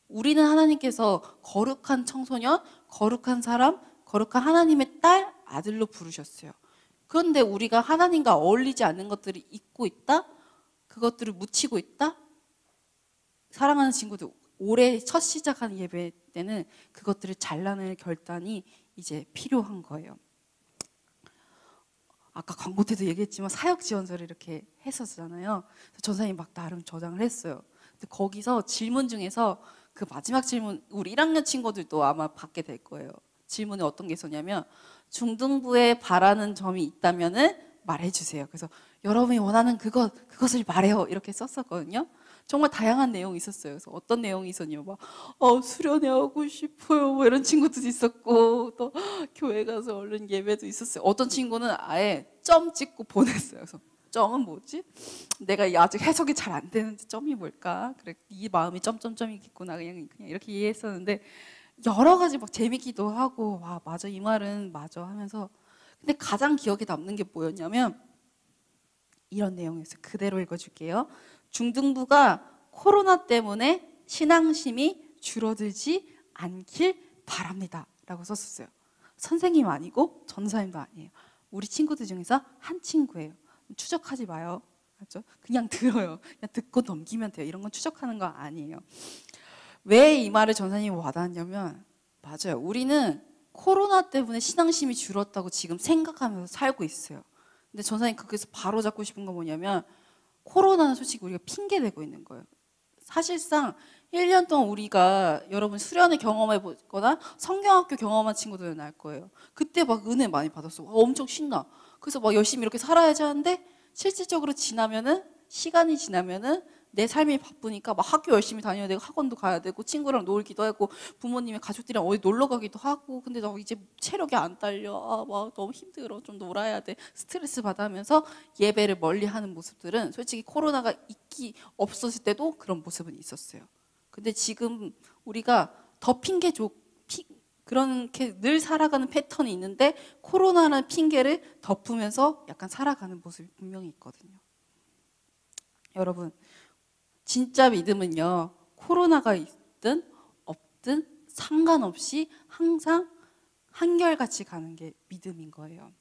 우리는 하나님께서 거룩한 청소년, 거룩한 사람, 거룩한 하나님의 딸, 아들로 부르셨어요. 그런데 우리가 하나님과 어울리지 않는 것들을 잊고 있다? 그것들을 묻히고 있다? 사랑하는 친구들, 올해 첫 시작하는 예배 때는 그것들을 잘라낼 결단이 이제 필요한 거예요. 아까 광고 때도 얘기했지만 사역 지원서를 이렇게 했었잖아요. 전사님이 막 나름 저장을 했어요. 근데 거기서 질문 중에서 그 마지막 질문, 우리 1학년 친구들도 아마 받게 될 거예요. 질문에 어떤 게 있었냐면 중등부에 바라는 점이 있다면은 말해주세요. 그래서 여러분이 원하는 그것을 말해요. 이렇게 썼었거든요. 정말 다양한 내용이 있었어요. 그래서 어떤 내용이 있었냐면 막 수련회 하고 싶어요. 뭐 이런 친구도 있었고 또 교회 가서 얼른 예배도 있었어요. 어떤 친구는 아예 점 찍고 보냈어요. 그래서 점은 뭐지? 내가 아직 해석이 잘 안 되는데 점이 뭘까? 그래 이 마음이 점점점이겠구나 그냥 이렇게 이해했었는데 여러 가지 막 재밌기도 하고 와 맞아 이 말은 맞아 하면서 근데 가장 기억에 남는 게 뭐였냐면 이런 내용이었어요. 그대로 읽어줄게요. 중등부가 코로나 때문에 신앙심이 줄어들지 않길 바랍니다 라고 썼었어요. 선생님 아니고 전사님도 아니에요. 우리 친구들 중에서 한 친구예요. 추적하지 마요. 알죠? 그냥 들어요. 그냥 듣고 넘기면 돼요. 이런 건 추적하는 거 아니에요. 왜 이 말을 전사님이 와닿았냐면 맞아요. 우리는 코로나 때문에 신앙심이 줄었다고 지금 생각하면서 살고 있어요. 근데 전사님 거기서 바로 잡고 싶은 건 뭐냐면 코로나는 솔직히 우리가 핑계대고 있는 거예요. 사실상 1년 동안 우리가 여러분 수련회 경험해보거나 성경학교 경험한 친구들은 알 거예요. 그때 막 은혜 많이 받았어. 엄청 신나. 그래서 막 열심히 이렇게 살아야지 하는데 실질적으로 시간이 지나면은 내 삶이 바쁘니까 막 학교 열심히 다녀야 되고 학원도 가야 되고 친구랑 놀기도 하고 부모님의 가족들이랑 어디 놀러 가기도 하고 근데 나 이제 체력이 안 딸려 막 너무 힘들어 좀 놀아야 돼 스트레스 받으면서 예배를 멀리하는 모습들은 솔직히 코로나가 없었을 때도 그런 모습은 있었어요. 근데 지금 우리가 더 그렇게 늘 살아가는 패턴이 있는데 코로나라는 핑계를 덮으면서 약간 살아가는 모습이 분명히 있거든요. 여러분 진짜 믿음은요 코로나가 있든 없든 상관없이 항상 한결같이 가는 게 믿음인 거예요.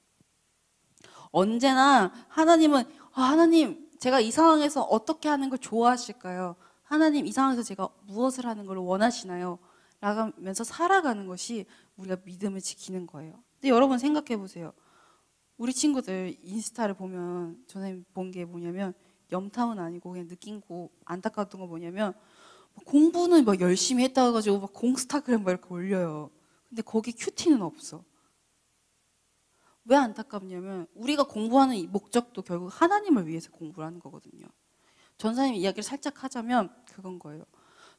언제나 하나님은 하나님 제가 이 상황에서 어떻게 하는 걸 좋아하실까요? 하나님 이 상황에서 제가 무엇을 하는 걸 원하시나요? 라면서 살아가는 것이 우리가 믿음을 지키는 거예요. 근데 여러분 생각해 보세요. 우리 친구들 인스타를 보면 전에 본 게 뭐냐면 염탐은 아니고 그냥 느낀 거 안타까웠던 거 뭐냐면 공부는 막 열심히 했다고 가지고 막 공스타그램 막 이렇게 올려요. 근데 거기 큐티는 없어. 왜 안타깝냐면 우리가 공부하는 이 목적도 결국 하나님을 위해서 공부를 하는 거거든요. 전사님 이야기를 살짝 하자면 그건 거예요.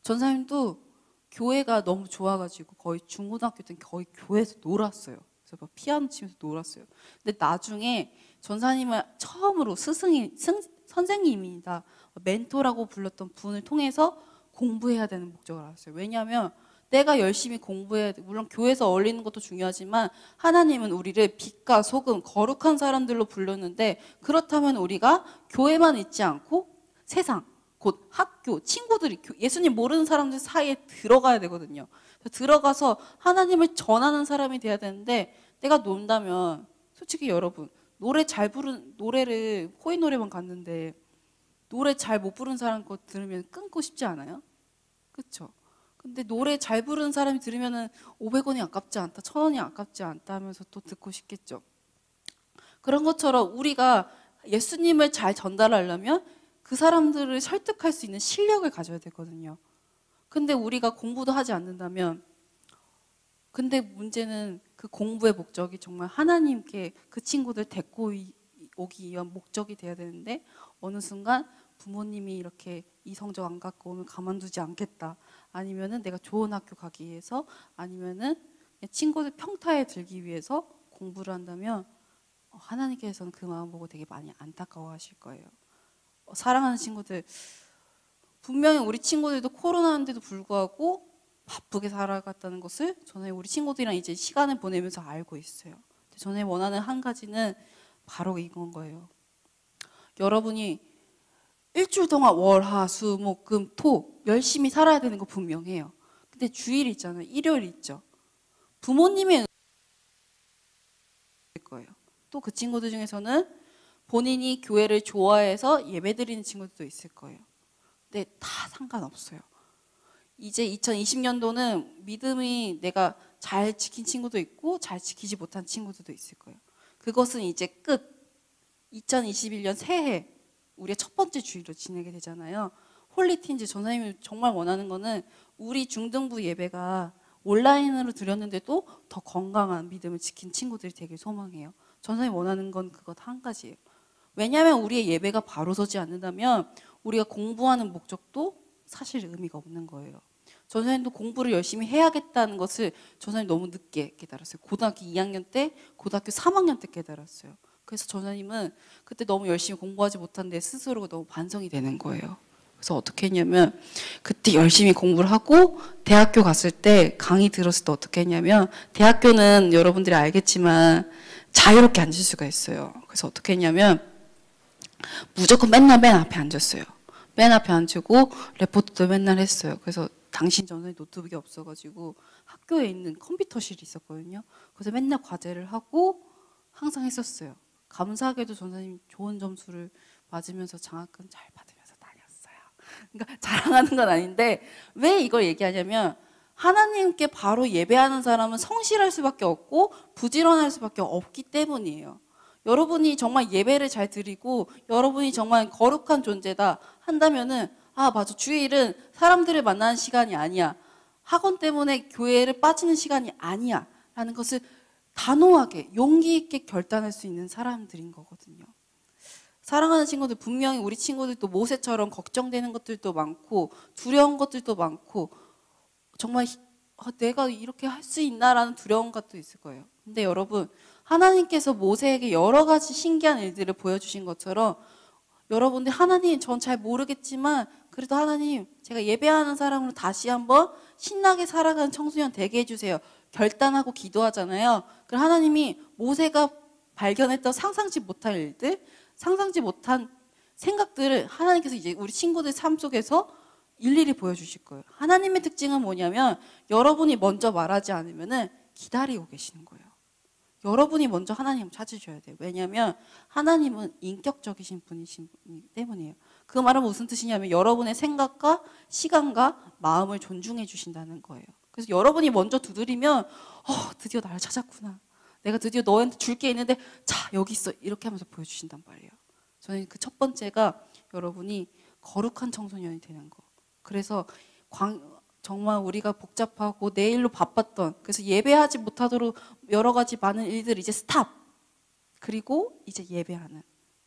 전사님도 교회가 너무 좋아가지고 거의 중고등학교 때는 거의 교회에서 놀았어요. 그래서 막 피아노 치면서 놀았어요. 근데 나중에 전사님을 처음으로 선생님이다 멘토라고 불렀던 분을 통해서 공부해야 되는 목적을 알았어요. 왜냐하면 내가 열심히 공부해야 돼. 물론 교회에서 어울리는 것도 중요하지만 하나님은 우리를 빛과 소금 거룩한 사람들로 불렀는데 그렇다면 우리가 교회만 있지 않고 세상 곧 학교 친구들이 예수님 모르는 사람들 사이에 들어가야 되거든요. 들어가서 하나님을 전하는 사람이 돼야 되는데 내가 논다면 솔직히 여러분 노래 잘 부르는 노래를 코인 노래방 갔는데 노래 잘 못 부르는 사람 거 들으면 끊고 싶지 않아요? 그렇죠? 근데 노래 잘 부르는 사람이 들으면은 500원이 아깝지 않다, 1000원이 아깝지 않다 하면서 또 듣고 싶겠죠. 그런 것처럼 우리가 예수님을 잘 전달하려면 그 사람들을 설득할 수 있는 실력을 가져야 되거든요. 근데 우리가 공부도 하지 않는다면, 근데 문제는 그 공부의 목적이 정말 하나님께 그 친구들 데리고 오기 위한 목적이 돼야 되는데, 어느 순간 부모님이 이렇게 이 성적 안 갖고 오면 가만두지 않겠다, 아니면은 내가 좋은 학교 가기 위해서, 아니면은 친구들 평타에 들기 위해서 공부를 한다면 하나님께서는 그 마음 보고 되게 많이 안타까워하실 거예요. 사랑하는 친구들, 분명히 우리 친구들도 코로나인데도 불구하고 바쁘게 살아갔다는 것을 저는 우리 친구들이랑 이제 시간을 보내면서 알고 있어요. 저는 원하는 한 가지는 바로 이건 거예요. 여러분이 일주일 동안 월, 화, 수, 목, 금, 토 열심히 살아야 되는 거 분명해요. 근데 주일 있잖아요. 일요일 있죠. 부모님의 거예요. 또 그 친구들 중에서는 본인이 교회를 좋아해서 예배드리는 친구들도 있을 거예요. 근데 다 상관없어요. 이제 2020년도는 믿음이 내가 잘 지킨 친구도 있고 잘 지키지 못한 친구들도 있을 거예요. 그것은 이제 끝. 2021년 새해 우리의 첫 번째 주일로 지내게 되잖아요. 홀리틴즈 전사님이 정말 원하는 거는 우리 중등부 예배가 온라인으로 드렸는데도 더 건강한 믿음을 지킨 친구들이 되길 소망해요. 전사님이 원하는 건 그것 한 가지예요. 왜냐하면 우리의 예배가 바로 서지 않는다면 우리가 공부하는 목적도 사실 의미가 없는 거예요. 전사님도 공부를 열심히 해야겠다는 것을 전사님 너무 늦게 깨달았어요. 고등학교 2학년 때, 고등학교 3학년 때 깨달았어요. 그래서 전사님은 그때 너무 열심히 공부하지 못한 내 스스로가 너무 반성이 되는 거예요. 그래서 어떻게 했냐면 그때 열심히 공부를 하고 대학교 갔을 때 강의 들었을 때 어떻게 했냐면, 대학교는 여러분들이 알겠지만 자유롭게 앉을 수가 있어요. 그래서 어떻게 했냐면 무조건 맨날 맨 앞에 앉았어요. 맨 앞에 앉고 레포트도 맨날 했어요. 그래서 당신 전에 노트북이 없어가지고 학교에 있는 컴퓨터실이 있었거든요. 그래서 맨날 과제를 하고 항상 했었어요. 감사하게도 전사님 좋은 점수를 맞으면서 장학금 잘 받으면서 다녔어요. 그러니까 자랑하는 건 아닌데 왜 이걸 얘기하냐면, 하나님께 바로 예배하는 사람은 성실할 수밖에 없고 부지런할 수밖에 없기 때문이에요. 여러분이 정말 예배를 잘 드리고 여러분이 정말 거룩한 존재다 한다면은, 아 맞아, 주일은 사람들을 만나는 시간이 아니야, 학원 때문에 교회를 빠지는 시간이 아니야 라는 것을 단호하게 용기 있게 결단할 수 있는 사람들인 거거든요. 사랑하는 친구들, 분명히 우리 친구들도 모세처럼 걱정되는 것들도 많고 두려운 것들도 많고 정말 내가 이렇게 할 수 있나라는 두려운 것도 있을 거예요. 근데 여러분, 하나님께서 모세에게 여러 가지 신기한 일들을 보여주신 것처럼 여러분들, 하나님 전 잘 모르겠지만 그래도 하나님 제가 예배하는 사람으로 다시 한번 신나게 살아가는 청소년 되게 해주세요. 결단하고 기도하잖아요. 그럼 하나님이 모세가 발견했던 상상치 못한 일들, 상상치 못한 생각들을 하나님께서 이제 우리 친구들 삶 속에서 일일이 보여주실 거예요. 하나님의 특징은 뭐냐면 여러분이 먼저 말하지 않으면 기다리고 계시는 거예요. 여러분이 먼저 하나님을 찾으셔야 돼요. 왜냐하면 하나님은 인격적이신 분이기 때문이에요. 그 말은 무슨 뜻이냐면 여러분의 생각과 시간과 마음을 존중해 주신다는 거예요. 그래서 여러분이 먼저 두드리면 드디어 나를 찾았구나, 내가 드디어 너한테 줄 게 있는데 자 여기 있어, 이렇게 하면서 보여주신단 말이에요. 저는 그 첫 번째가 여러분이 거룩한 청소년이 되는 거. 그래서 정말 우리가 복잡하고 내일로 바빴던, 그래서 예배하지 못하도록 여러 가지 많은 일들 이제 스탑, 그리고 이제 예배하는.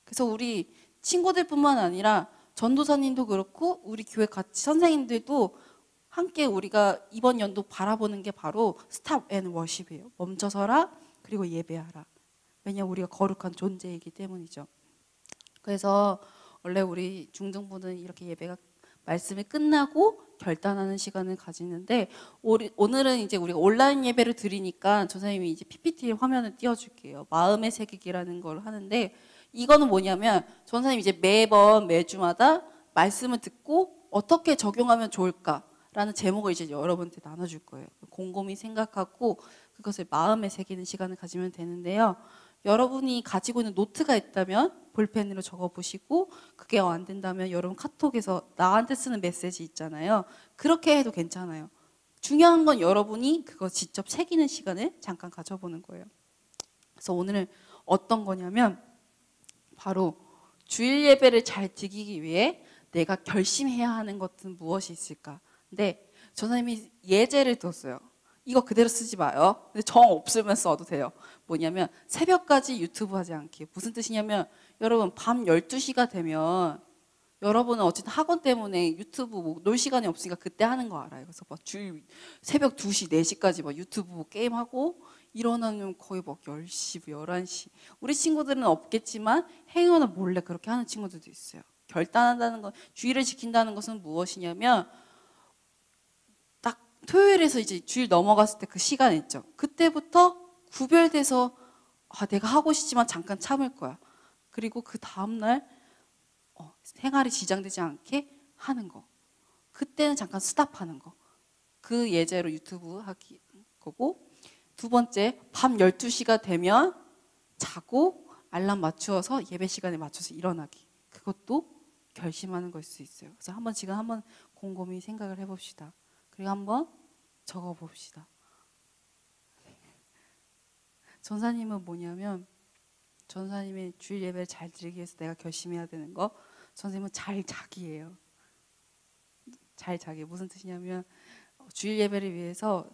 그래서 우리 친구들뿐만 아니라 전도사님도 그렇고 우리 교회 같이 선생님들도 함께 우리가 이번 연도 바라보는 게 바로 스탑 앤 워십이에요. 멈춰서라, 그리고 예배하라. 왜냐, 우리가 거룩한 존재이기 때문이죠. 그래서 원래 우리 중등부는 이렇게 예배가 말씀이 끝나고 결단하는 시간을 가지는데, 오늘은 이제 우리가 온라인 예배를 드리니까 전사님이 이제 PPT 화면을 띄워줄게요. 마음의 새기기라는 걸 하는데, 이거는 뭐냐면 전사님이 이제 매주마다 말씀을 듣고 어떻게 적용하면 좋을까라는 제목을 이제 여러분한테 나눠줄 거예요. 곰곰이 생각하고 그것을 마음에 새기는 시간을 가지면 되는데요. 여러분이 가지고 있는 노트가 있다면 볼펜으로 적어보시고, 그게 안 된다면 여러분 카톡에서 나한테 쓰는 메시지 있잖아요. 그렇게 해도 괜찮아요. 중요한 건 여러분이 그거 직접 새기는 시간을 잠깐 가져보는 거예요. 그래서 오늘은 어떤 거냐면 바로 주일 예배를 잘 드리기 위해 내가 결심해야 하는 것은 무엇이 있을까. 근데 전사님이 예제를 뒀어요. 이거 그대로 쓰지 마요. 근데 정 없으면 써도 돼요. 뭐냐면 새벽까지 유튜브 하지 않기. 무슨 뜻이냐면 여러분 밤 12시가 되면 여러분은 어쨌든 학원 때문에 유튜브 뭐 놀 시간이 없으니까 그때 하는 거 알아요. 그래서 막 새벽 2시, 4시까지 막 유튜브 게임하고 일어나면 거의 막 10시, 11시. 우리 친구들은 없겠지만 행여나 몰래 그렇게 하는 친구들도 있어요. 결단한다는 건, 주의를 지킨다는 것은 무엇이냐면 딱 토요일에서 이제 주일 넘어갔을 때 그 시간 있죠. 그때부터 구별돼서 내가 하고 싶지만 잠깐 참을 거야. 그리고 그 다음날 생활이 지장되지 않게 하는 거. 그때는 잠깐 스탑하는 거. 그 예제로 유튜브 하기 거고, 두 번째, 밤 12시가 되면 자고 알람 맞추어서 예배 시간에 맞춰서 일어나기. 그것도 결심하는 걸 수 있어요. 그래서 지금 한번 곰곰이 생각을 해봅시다. 그리고 한번 적어봅시다. 전사님은 뭐냐면, 전사님의 주일 예배를 잘 드리기 위해서 내가 결심해야 되는 거, 전사님은 잘 자기예요. 잘 자기. 무슨 뜻이냐면 주일 예배를 위해서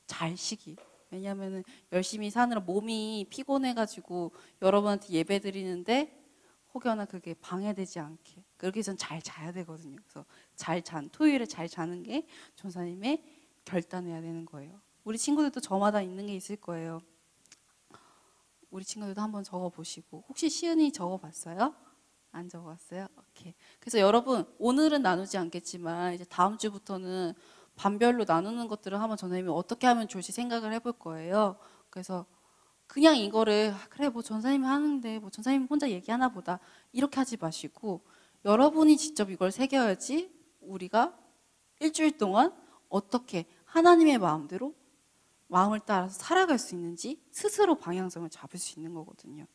잘 쉬기. 왜냐하면 열심히 사느라 몸이 피곤해가지고 여러분한테 예배 드리는데 혹여나 그게 방해되지 않게 그렇게 해서 잘 자야 되거든요. 그래서 토요일에 잘 자는 게 전사님의 결단해야 되는 거예요. 우리 친구들도 저마다 있는 게 있을 거예요. 우리 친구들도 한번 적어보시고, 혹시 시은이 적어봤어요? 안 적어봤어요? 오케이. 그래서 여러분 오늘은 나누지 않겠지만 이제 다음 주부터는 반별로 나누는 것들을 한번 전사님이 어떻게 하면 좋을지 생각을 해볼 거예요. 그래서 그냥 이거를 그래 뭐 전사님이 하는데 뭐 전사님이 혼자 얘기하나 보다 이렇게 하지 마시고, 여러분이 직접 이걸 새겨야지 우리가 일주일 동안 어떻게 하나님의 마음대로 마음을 따라서 살아갈 수 있는지 스스로 방향성을 잡을 수 있는 거거든요.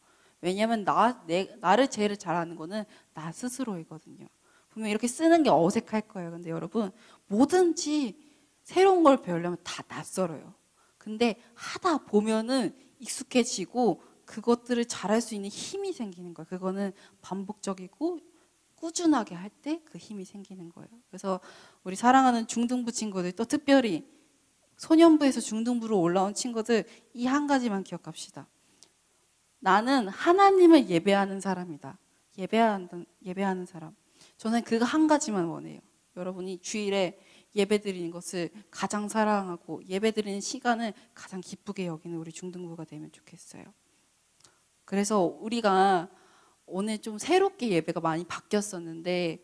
왜냐하면 나를 제일 잘 아는 거는 나 스스로이거든요. 분명 이렇게 쓰는 게 어색할 거예요. 근데 여러분 뭐든지 새로운 걸 배우려면 다 낯설어요. 근데 하다 보면은 익숙해지고 그것들을 잘할 수 있는 힘이 생기는 거예요. 그거는 반복적이고 꾸준하게 할 때 그 힘이 생기는 거예요. 그래서 우리 사랑하는 중등부 친구들, 또 특별히 소년부에서 중등부로 올라온 친구들, 이 한 가지만 기억합시다. 나는 하나님을 예배하는 사람이다. 예배하는 사람. 저는 그거 한 가지만 원해요. 여러분이 주일에 예배 드리는 것을 가장 사랑하고 예배 드리는 시간을 가장 기쁘게 여기는 우리 중등부가 되면 좋겠어요. 그래서 우리가 오늘 좀 새롭게 예배가 많이 바뀌었었는데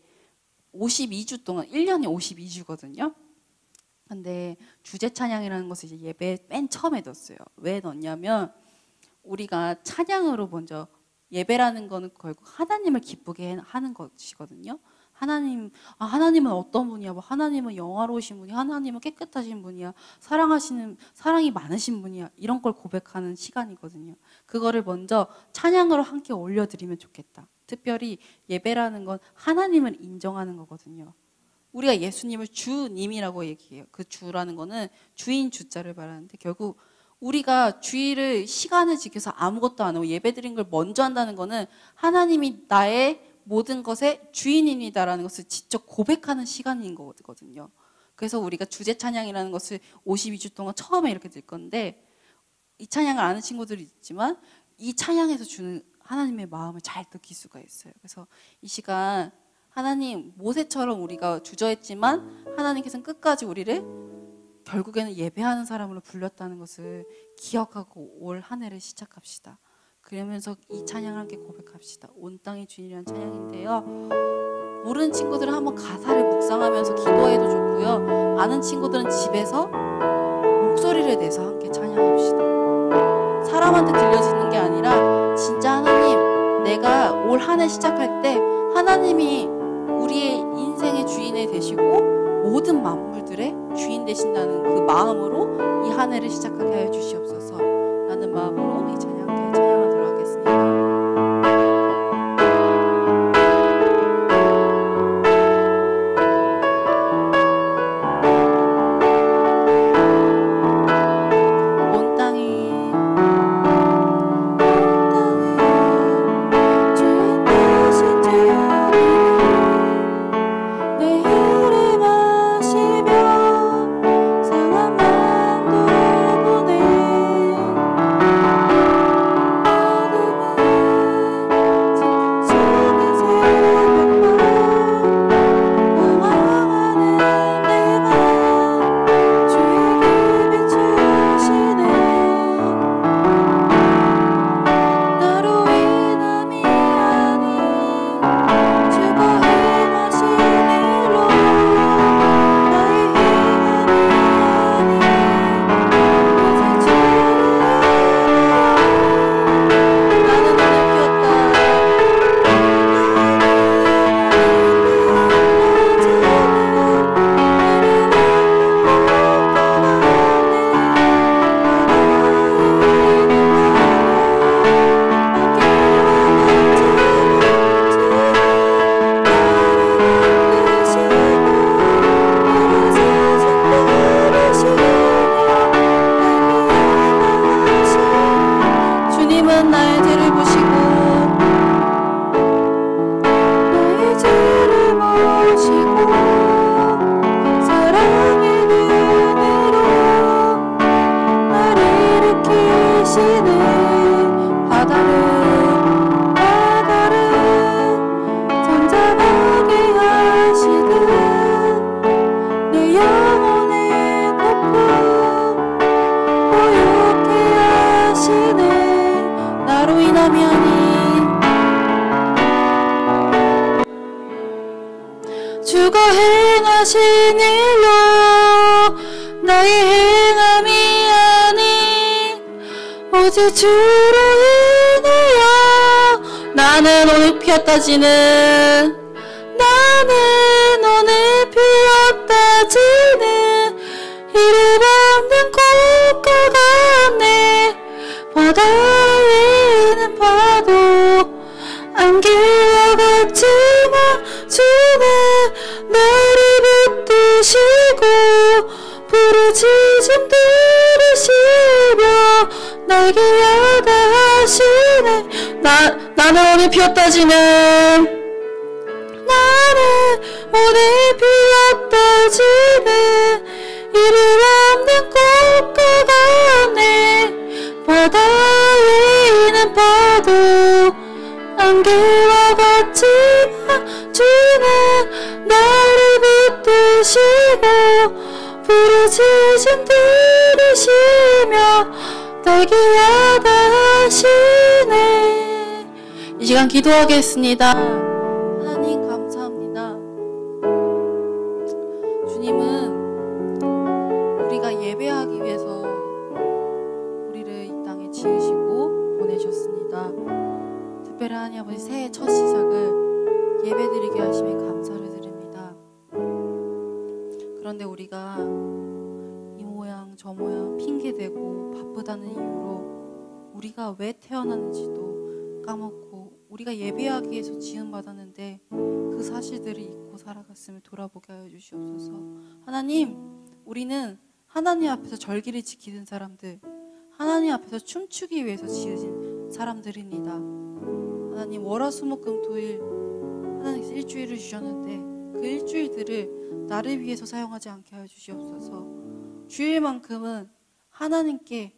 52주 동안, 1년이 52주거든요. 근데 주제 찬양이라는 것을 이제 예배 맨 처음에 넣었어요. 왜 넣었냐면 우리가 찬양으로 먼저, 예배라는 거는 결국 하나님을 기쁘게 하는 것이거든요. 하나님은 어떤 분이야? 뭐 하나님은 영화로우신 분이야? 하나님은 깨끗하신 분이야? 사랑이 많으신 분이야? 이런 걸 고백하는 시간이거든요. 그거를 먼저 찬양으로 함께 올려드리면 좋겠다. 특별히 예배라는 건 하나님을 인정하는 거거든요. 우리가 예수님을 주님이라고 얘기해요. 그 주라는 거는 주인 주자를 말하는데, 결국 우리가 주일을 시간을 지켜서 아무것도 안 하고 예배드린 걸 먼저 한다는 거는 하나님이 나의 모든 것의 주인입니다라는 것을 직접 고백하는 시간인 거거든요. 그래서 우리가 주제 찬양이라는 것을 52주 동안 처음에 이렇게 들 건데, 이 찬양을 아는 친구들이 있지만 이 찬양에서 주는 하나님의 마음을 잘 느낄 수가 있어요. 그래서 이 시간 하나님, 모세처럼 우리가 주저했지만 하나님께서는 끝까지 우리를 결국에는 예배하는 사람으로 불렸다는 것을 기억하고 올 한 해를 시작합시다. 그러면서 이 찬양을 함께 고백합시다. 온 땅의 주인이라는 찬양인데요. 모르는 친구들은 한번 가사를 묵상하면서 기도해도 좋고요. 아는 친구들은 집에서 목소리를 내서 함께 찬양합시다. 사람한테 들려지는 게 아니라 진짜 하나님, 내가 올 한 해 시작할 때 하나님이 우리의 인생의 주인이 되시고 모든 만물들의 주인 되신다는 그 마음으로 이 한 해를 시작하게 하여 주시옵소서 라는 마음으로 이 찬양 함께 찬양하도록 하겠습니다. 내 이름 하시며 주가 행하신 일로 나의 행함이 아닌 오직 주로 인하여 나는 오늘 피었다지는 이름 없는 꽃과 같네 바다에는 파도 안개와 같지만 주는 나를 붙드시고 부르짖음 들으시며 날개 야다하시네 나는 오늘 피었다지는 오늘 피었다지는 이름 없는 꽃과 같네 바다에 있는 파도 안개와 같지만 주는 나를 붙드시고 부르짖음 들으시며 날개 야다하시네. 이 시간 기도하겠습니다. 하나님 감사합니다. 주님은 우리가 예배하기 위해서 우리를 이 땅에 지으시고 보내셨습니다. 특별히 하나님 아버지 새해 첫 시작을 예배드리게 하심에 감사를 드립니다. 그런데 우리가 이 모양 저 모양 핑계대고 바쁘다는 이유로 우리가 왜 태어났는지도 까먹고 우리가 예배하기 위해서 지음받았는데 그 사실들을 잊고 살아갔음을 돌아보게 하여 주시옵소서. 하나님, 우리는 하나님 앞에서 절기를 지키는 사람들, 하나님 앞에서 춤추기 위해서 지으신 사람들입니다. 하나님, 월화수목금토일 하나님께서 일주일을 주셨는데 그 일주일들을 나를 위해서 사용하지 않게 하여 주시옵소서. 주일만큼은 하나님께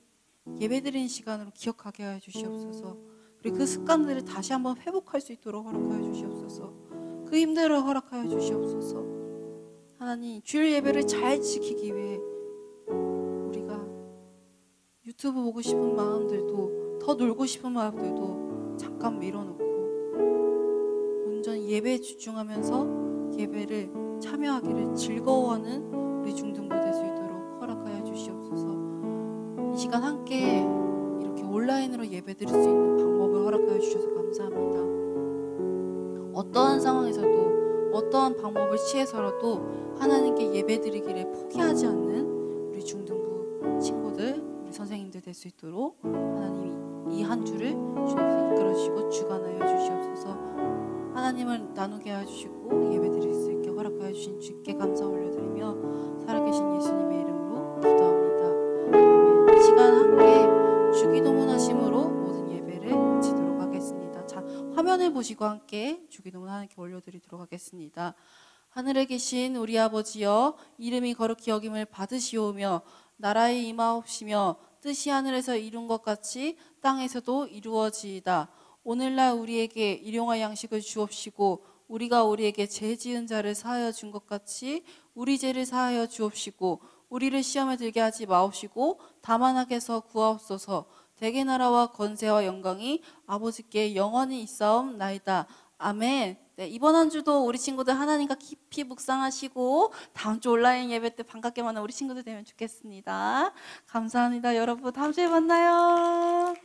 예배드리는 시간으로 기억하게 하여 주시옵소서. 그리고 그 습관들을 다시 한번 회복할 수 있도록 허락하여 주시옵소서. 그 힘들을 허락하여 주시옵소서. 하나님, 주일 예배를 잘 지키기 위해 우리가 유튜브 보고 싶은 마음들도 더 놀고 싶은 마음들도 잠깐 밀어놓고 온전히 예배에 집중하면서 예배를 참여하기를 즐거워하는 우리 중등부 될 수 있도록 허락하여 주시옵소서. 이 시간 함께 이렇게 온라인으로 예배드릴 수 있는 방법을 허락하여 주셔서 감사합니다. 어떠한 상황에서도 어떠한 방법을 취해서라도 하나님께 예배드리기를 포기하지 않는 우리 중등부 친구들, 우리 선생님들 될 수 있도록 하나님이 이 한 주를 주님께서 이끌어 주시고 주관하여 주시옵소서. 하나님을 나누게 하여 주시고 예배드릴 수 있게 허락하여 주신 주께 감사 올려드리며 살아계신 예수님의 이름으로 기도합니다. 아멘. 이 시간 함께 주기도문 하심으로 모든 예배를 마치도록 하겠습니다. 자, 화면을 보시고 함께 주기도문 하나님께 올려드리도록 하겠습니다. 하늘에 계신 우리 아버지여, 이름이 거룩히 여김을 받으시오며 나라의 임하옵시며 뜻이 하늘에서 이룬 것 같이 땅에서도 이루어지이다. 오늘날 우리에게 일용할 양식을 주옵시고 우리가 우리에게 죄 지은 자를 사하여 준 것 같이 우리 죄를 사하여 주옵시고 우리를 시험에 들게 하지 마옵시고 다만 악에서 구하옵소서. 대개 나라와 권세와 영광이 아버지께 영원히 있사옵나이다. 아멘. 네, 이번 한 주도 우리 친구들 하나님과 깊이 묵상하시고 다음 주 온라인 예배 때 반갑게 만나 우리 친구들 되면 좋겠습니다. 감사합니다. 여러분 다음 주에 만나요.